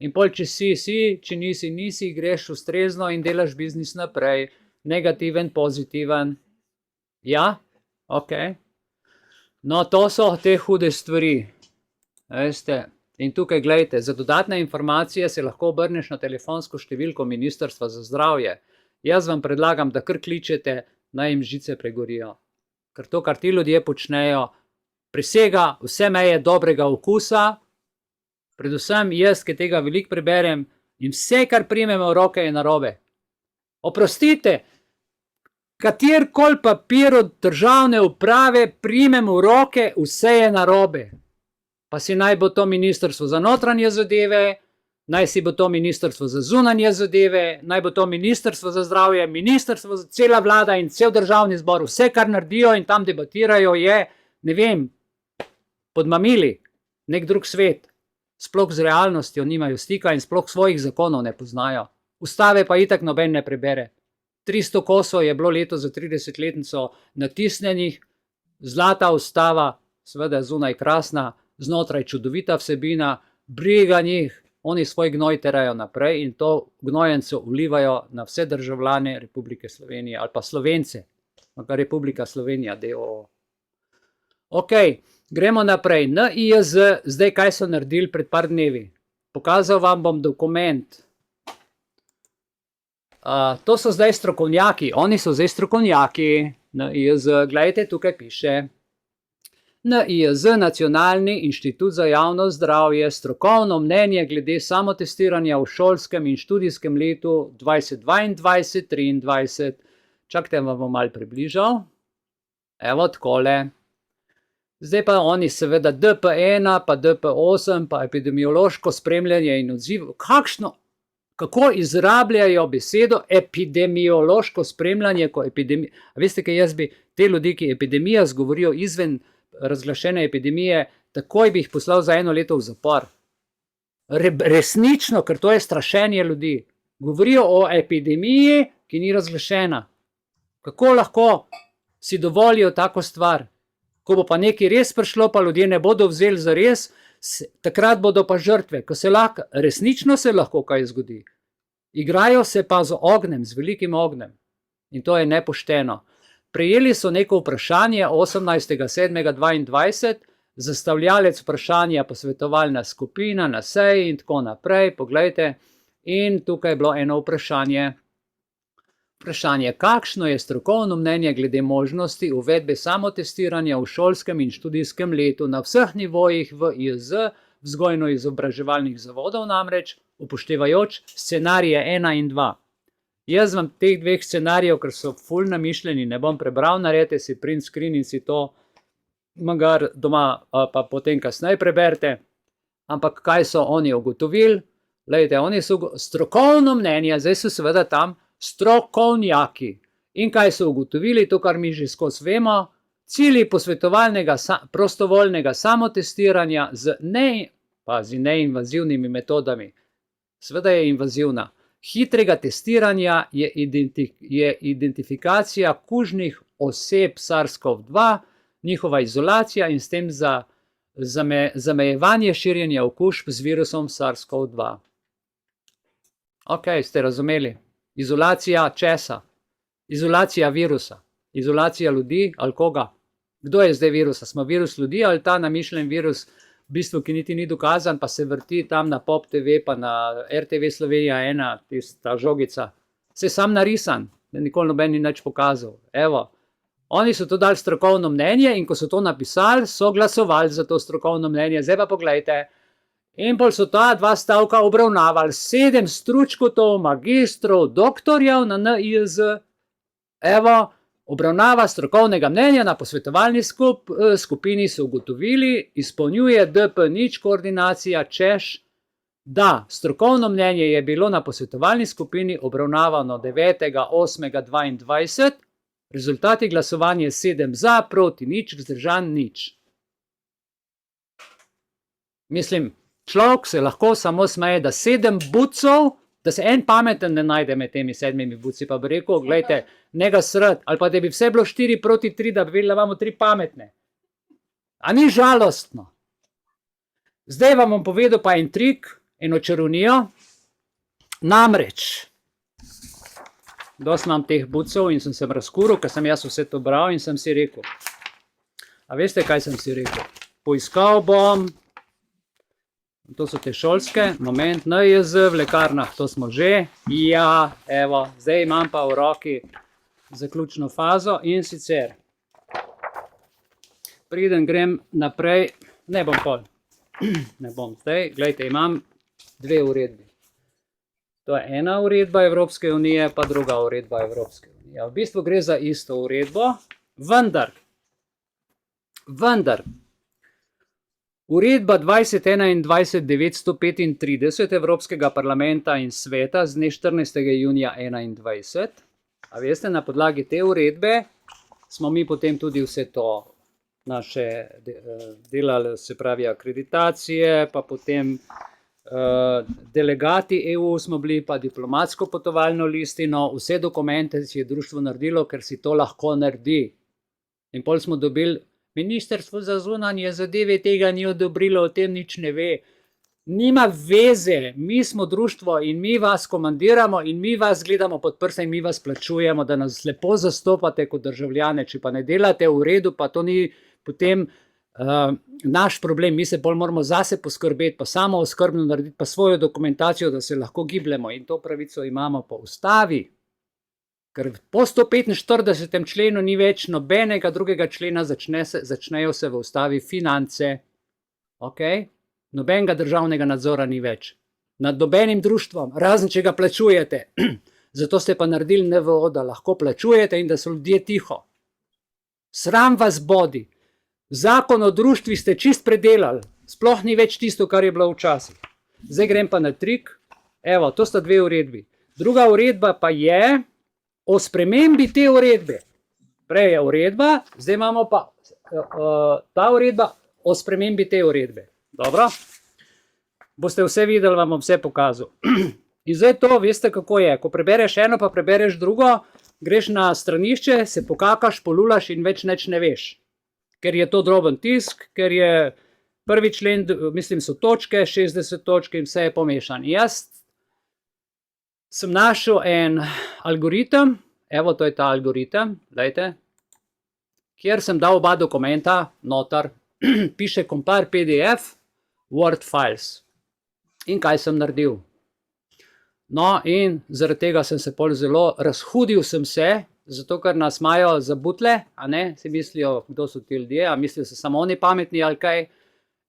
In pol, če si, če nisi, nisi, greš ustrezno in delaš biznis naprej, negativen, pozitiven. Ja, ok. No, to so te hude stvari, veste. In tukaj, gledajte, za dodatne informacije se lahko obrneš na telefonsko številko Ministrstva za zdravje. Jaz vam predlagam, da kar kličete, naj jim žice pregorijo. Ker to, kar ti ljudje počnejo, presega vse meje dobrega okusa, predvsem jaz, ki tega veliko preberem, in vse, kar primemo v roke, je narobe. Oprostite, katerikoli papir od državne uprave primemo v roke, vse je narobe. Pa si naj bo to Ministrstvo za notranje zadeve, naj si bo to Ministrstvo za zunanje zadeve, naj bo to Ministrstvo za zdravje, Ministrstvo za cela vlada in cel državni zbor, vse, kar naredijo in tam debatirajo, je, ne vem, pod mamili, nek drug svet. Sploh z realnostjo nimajo stika in sploh svojih zakonov ne poznajo. Ustave pa itak noben ne prebere. 300 kosov je bilo leto za 30-letnico natisnjenih, zlata ustava, seveda zunaj krasna, znotraj čudovita vsebina, briga njih, oni svoj gnoj terajo naprej in to gnojenco vlivajo na vse državljane Republike Slovenije ali pa Slovence, Republika Slovenija, d.o.o. Ok, gremo naprej. NIJZ, zdaj kaj so naredili pred par dnevi? Pokazal vam bom dokument. To so zdaj strokovnjaki, oni so zdaj strokovnjaki. NIJZ, gledajte, tukaj piše. NIJZ, Nacionalni inštitut za javno zdravje, strokovno mnenje glede samotestiranja v šolskem in študijskem letu 2022-2023. Čakajte, vam bom malo približal. Evo, takole. Zdaj pa oni seveda DP1, pa DP8, pa epidemiološko spremljanje in odziv. Kako izrabljajo besedo epidemiološko spremljanje, ko epidemija. Veste, kaj jaz bi te ljudi, ki epidemija zgovorijo izven razglašene epidemije, takoj bi jih poslal za 1 leto v zapor. Resnično, ker to je strašenje ljudi. Govorijo o epidemiji, ki ni razglašena. Kako lahko si dovolijo tako stvar? Ko bo pa nekaj res prišlo, pa ljudje ne bodo vzeli za res, takrat bodo pa žrtve, ko se lahko, resnično se lahko kaj zgodi. Igrajo se pa z ognjem, z velikim ognjem. In to je nepošteno. Prejeli so neko vprašanje 18.7.22, zastavljalec vprašanja posvetovalna skupina na seji in tako naprej, poglejte, in tukaj je bilo eno vprašanje. Vprašanje, kakšno je strokovno mnenje glede možnosti uvedbe samotestiranja v šolskem in študijskem letu na vseh nivojih v IZ, vzgojno-izobraževalnih zavodov namreč, upoštevajoč scenarije 1 in 2. Jaz vam teh dveh scenarijev, ker so ful namišljeni, ne bom prebral, naredite si print screen in si to magar doma pa potem kasneje preberite. Ampak kaj so oni ugotovili? Glejte, oni so strokovno mnenje, zdaj so seveda tam strokovnjaki. In kaj so ugotovili, to, kar mi že skozi vemo, cilji posvetovalnega prostovoljnega samotestiranja z neinvazivnimi metodami. Seveda je invazivna. Hitrega testiranja je identifikacija kužnih oseb SARS-CoV-2, njihova izolacija in s tem zamejevanje širjenja okužb z virusom SARS-CoV-2. Ok, ste razumeli? Izolacija česa? Izolacija virusa. Izolacija ljudi ali koga? Kdo je zdaj virus? Smo virus ljudi ali ta namišljen virus v bistvu, ki niti ni dokazan, pa se vrti tam na Pop TV, pa na RTV Slovenija 1, tista žogica. Se sam narisan, nikoli noben ni nič pokazal. Evo, oni so to dali strokovno mnenje in ko so to napisali, so glasovali za to strokovno mnenje. Zdaj pa poglejte. In pol so ta dva stavka obravnavali 7 stručkotov, magistrov, doktorjev na NIJZ. Evo, obravnava strokovnega mnenja na posvetovalni skupini so ugotovili, izpolnjuje DP0 koordinacija, češ, da strokovno mnenje je bilo na posvetovalni skupini obravnavano 9.8.22, rezultati glasovanja 7 za, proti nič, vzdržan nič. Mislim, človek se lahko samo smeje, da 7 bucov, da se en pameten ne najde med temi 7 buci, pa bi rekel, gledajte, njega srd, ali pa da bi vse bilo 4 proti 3, da bi videli, da imamo 3 pametne. A ni žalostno? Zdaj vam bom povedal pa en trik, eno čarovnijo. Namreč, dosti imam teh bucov in sem se razkuril, ker sem jaz vse to bral in sem si rekel. A veste, kaj sem si rekel? Poiskal bom, to so te šolske, moment, NIJZ v lekarnah, to smo že. Ja, evo, zdaj imam pa v roki zaključno fazo in sicer, preden grem naprej, ne bom pol, ne bom zdaj, gledajte, imam 2 uredbi. To je ena uredba Evropske unije, pa druga uredba Evropske unije. V bistvu gre za isto uredbo, vendar, uredba 2021-935 Evropskega parlamenta in sveta z dne 14. junija 2021, a veste, na podlagi te uredbe smo mi potem tudi vse to naše delali, se pravi akreditacije, pa potem delegati EU smo bili, pa diplomatsko potovalno listino, vse dokumente si je društvo naredilo, ker si to lahko naredi. In pol smo dobili, Ministrstvo za zunanje zadeve tega ni odobrilo, o tem nič ne ve. Nima veze, mi smo društvo in mi vas komandiramo in mi vas gledamo pod prste in mi vas plačujemo, da nas lepo zastopate kot državljane. Če pa ne delate v redu, pa to ni potem naš problem, mi se bolj moramo zase poskrbeti, pa samo oskrbno narediti, pa svojo dokumentacijo, da se lahko gibljemo in to pravico imamo po ustavi. Ker po 145. členu ni več nobenega drugega člena, začnejo se v ustavi finance. Ok? Nobenega državnega nadzora ni več. Nad nobenim društvom, razen če ga plačujete. Zato ste pa naredili NVO, da lahko plačujete in da so ljudje tiho. Sram vas bodi. Zakon o društvi ste čist predelali. Sploh ni več tisto, kar je bilo včasih. Zdaj grem pa na trik. Evo, to sta 2 uredbi. Druga uredba pa je o spremembi te uredbe. Prej je uredba, zdaj imamo pa ta uredba o spremembi te uredbe. Dobro? Boste vse videli, vam bom vse pokazal. In zdaj to, veste kako je, ko prebereš eno, pa prebereš drugo, greš na stranišče, se pokakaš, polulaš in več nič ne veš. Ker je to droben tisk, ker je prvi člen, mislim so točke, 60 točk in vse je pomešan. Jaz sem našel en algoritem, evo to je ta algoritem, dajte, kjer sem dal oba dokumenta, notar, piše compare PDF, Word files. In kaj sem naredil? No in zaradi tega sem se pol zelo razhudil sem se, zato ker nas imajo za butle, a ne, si mislijo, kdo so ti ljudje, a mislijo se samo oni pametni ali kaj.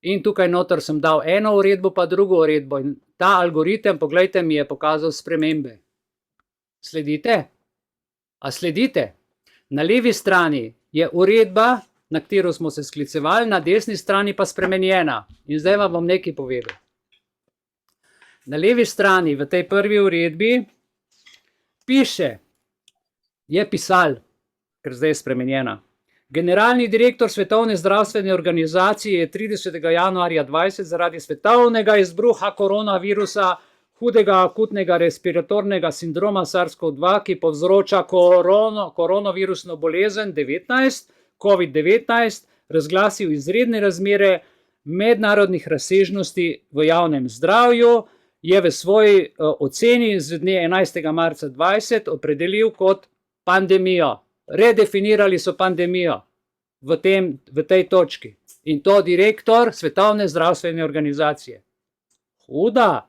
In tukaj noter sem dal eno uredbo, pa drugo uredbo. In ta algoritem, poglejte, mi je pokazal spremembe. Sledite? A sledite? Na levi strani je uredba, na katero smo se sklicevali, na desni strani pa spremenjena. In zdaj vam bom nekaj povedal. Na levi strani v tej prvi uredbi piše, je pisal, ker zdaj je spremenjena. Generalni direktor Svetovne zdravstvene organizacije je 30. januarja 2020 zaradi svetovnega izbruha koronavirusa, hudega akutnega respiratornega sindroma SARS-CoV-2, ki povzroča koronavirusno bolezen COVID-19, razglasil izredne razmere mednarodnih razsežnosti v javnem zdravju, je v svoji oceni z dne 11. marca 2020 opredelil kot pandemijo. Redefinirali so pandemijo v tej točki. In to direktor Svetovne zdravstvene organizacije. Huda.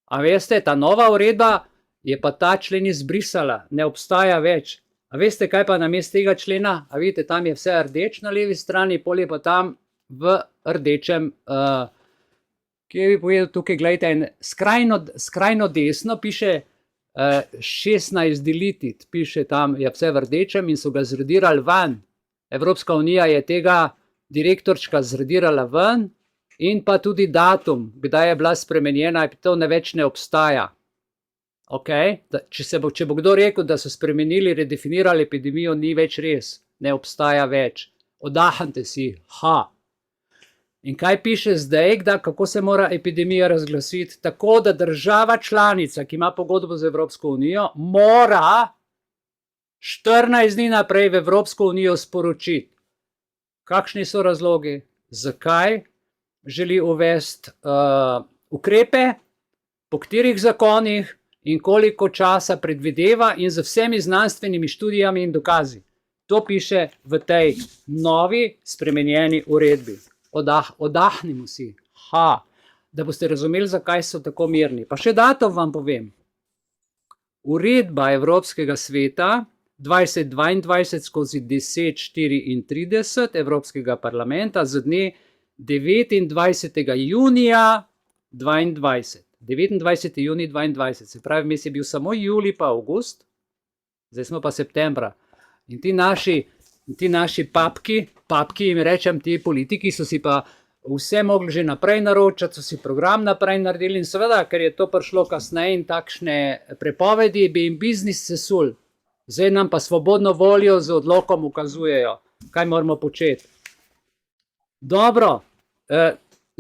A veste, ta nova uredba je pa ta člen izbrisala, ne obstaja več. A veste, kaj pa namesto tega člena? A vidite, tam je vse rdeč na levi strani, pol je pa tam v rdečem, kje bi povedal tukaj, gledajte, skrajno desno piše 16 deleted, piše tam, je vse v rdečem in so ga zredirali ven. Evropska unija je tega direktorčka zredirala ven in pa tudi datum, kdaj je bila spremenjena, to ne več ne obstaja. Okay? Če bo kdo rekel, da so spremenili, redefinirali epidemijo, ni več res, ne obstaja več. Odahnite si, In kaj piše zdaj, kako se mora epidemija razglasiti? Tako, da država članica, ki ima pogodbo z Evropsko unijo, mora 14 dni naprej v Evropsko unijo sporočiti. Kakšni so razlogi? Zakaj želi uvesti ukrepe, po katerih zakonih in koliko časa predvideva in z vsemi znanstvenimi študijami in dokazi. To piše v tej novi spremenjeni uredbi. Odahnimo si, da boste razumeli, zakaj so tako mirni. Pa še datum vam povem. Uredba Evropskega sveta 2022/1034 Evropskega parlamenta z dne 29. junija 2022. 29. junij 2022, se pravi, mes je bil samo julij pa avgust, zdaj smo pa septembra. In ti naši papki jim rečem, ti politiki so si pa vse mogli že naprej naročati, so si program naprej naredili in seveda, ker je to prišlo kasneje in takšne prepovedi, bi jim biznis sesul. Zdaj nam pa svobodno voljo z odlokom ukazujejo, kaj moramo početi. Dobro,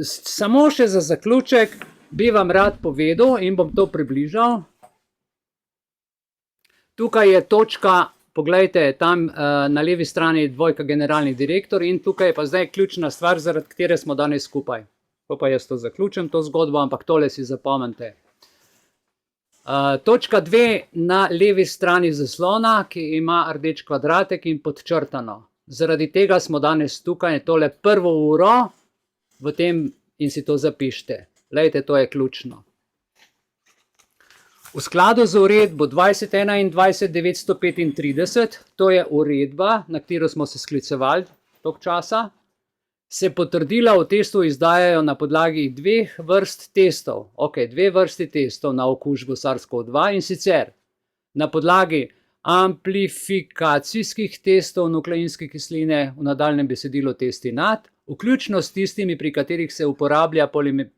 samo še za zaključek bi vam rad povedal in bom to približal. Tukaj je točka, poglejte, tam na levi strani dvojka generalni direktor in tukaj je pa zdaj ključna stvar, zaradi katere smo danes skupaj. To pa jaz to zaključim, to zgodbo, ampak tole si zapomnite. Točka 2 na levi strani zaslona, ki ima rdeč kvadratek in podčrtano. Zaradi tega smo danes tukaj, tole prvo uro v tem in si to zapišite. Lejte, to je ključno. V skladu z uredbo 2021/935, to je uredba, na katero smo se sklicevali toliko časa, se potrdila o testu izdajajo na podlagi dveh vrst testov. Dve vrsti testov na okužbo SARS-CoV-2 in sicer na podlagi amplifikacijskih testov nukleinske kisline, v nadaljnjem besedilu testi NAT, vključno s tistimi, pri katerih se uporablja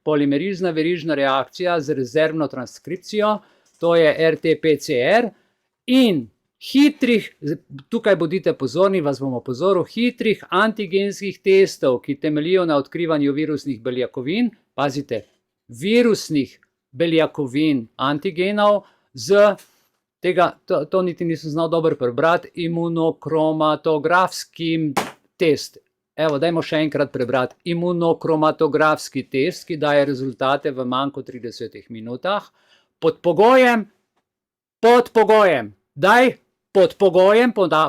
polimerizna verižna reakcija z rezervno transkripcijo, to je RT-PCR, in hitrih, tukaj bodite pozorni, vas bom opozoril, hitrih antigenskih testov, ki temeljijo na odkrivanju virusnih beljakovin, pazite, virusnih beljakovin antigenov z tega, to niti nisem znal dobro prebrati, imunokromatografskim test. Evo, dajmo še enkrat prebrati. Imunokromatografski test, ki daje rezultate v manj kot 30 minutah, pod pogojem,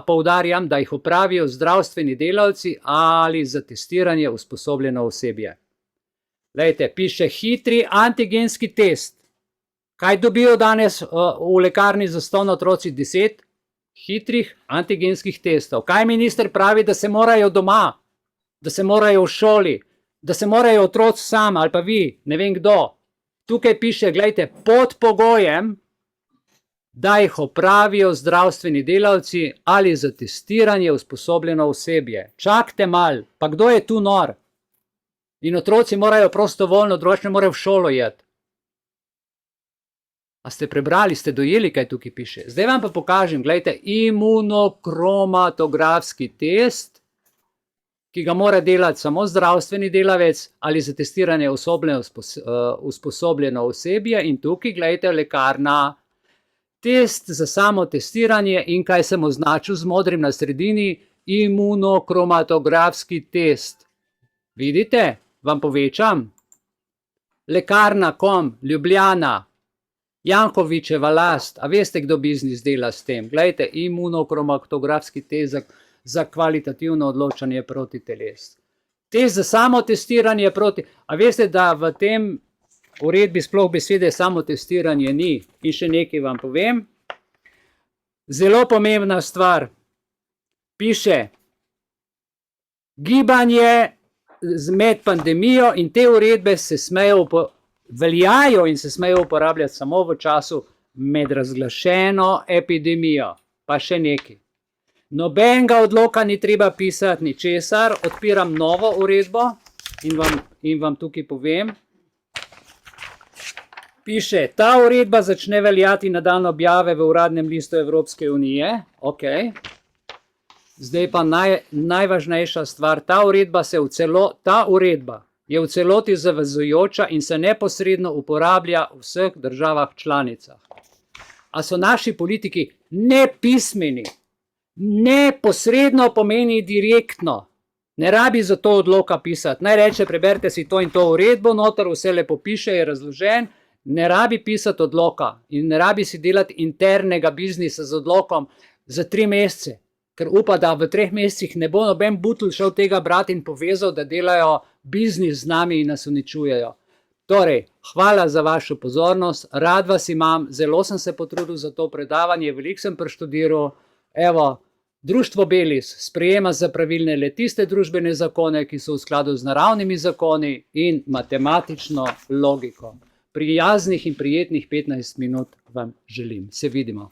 poudarjam, da jih opravijo zdravstveni delavci ali za testiranje usposobljeno osebje. Lejte, piše hitri antigenski test. Kaj dobijo danes v lekarni zastonj otroci? 10 hitrih antigenskih testov. Kaj minister pravi, da se morajo doma, da se morajo v šoli, da se morajo otroci sam ali pa vi, ne vem kdo. Tukaj piše, gledajte, pod pogojem, da jih opravijo zdravstveni delavci ali za testiranje usposobljeno osebje. Čakajte mal, pa kdo je tu nor? In otroci morajo prostovoljno, drugače ne morajo v šolo iti. A ste prebrali, ste dojeli, kaj tukaj piše? Zdaj vam pa pokažem, gledajte, imunokromatografski test, ki ga mora delati samo zdravstveni delavec ali za testiranje usposobljeno osebje. In tukaj, gledajte, lekarna, test za samo testiranje in kaj sem označil z modrim na sredini, imunokromatografski test. Vidite? Vam povečam. Lekarna.com, Ljubljana, Jankovićeva last, a veste, kdo biznis dela s tem? Glejte, imunokromatografski test za kvalitativno odločanje proti teles. Test za samotestiranje proti. A veste, da v tem uredbi sploh besede samotestiranje ni. In še nekaj vam povem. Zelo pomembna stvar. Piše, gibanje med pandemijo in te uredbe se veljajo in se smejo uporabljati samo v času med razglašeno epidemijo. Pa še nekaj. Nobenega odloka ni treba pisati ničesar, odpiram novo uredbo in vam tukaj povem. Piše, ta uredba začne veljati na dan objave v uradnem listu Evropske unije. Ok. Zdaj pa najvažnejša stvar. Ta uredba je v celoti zavezujoča in se neposredno uporablja v vseh državah članicah. A so naši politiki nepismeni? Neposredno pomeni direktno. Ne rabi za to odloka pisati. Naj reče, preberite si to in to uredbo, noter vse lepo piše, je razložen. Ne rabi pisati odloka in ne rabi si delati internega biznisa z odlokom za 3 mesece, ker upa, da v 3 mesecih ne bo noben butl šel tega brati in povezal, da delajo biznis z nami in nas uničujejo. Torej, hvala za vašo pozornost, rad vas imam, zelo sem se potrudil za to predavanje, veliko sem preštudiral. Evo, Društvo Belis sprejema za pravilne le tiste družbene zakone, ki so v skladu z naravnimi zakoni in matematično logiko. Prijaznih in prijetnih 15 minut vam želim. Se vidimo.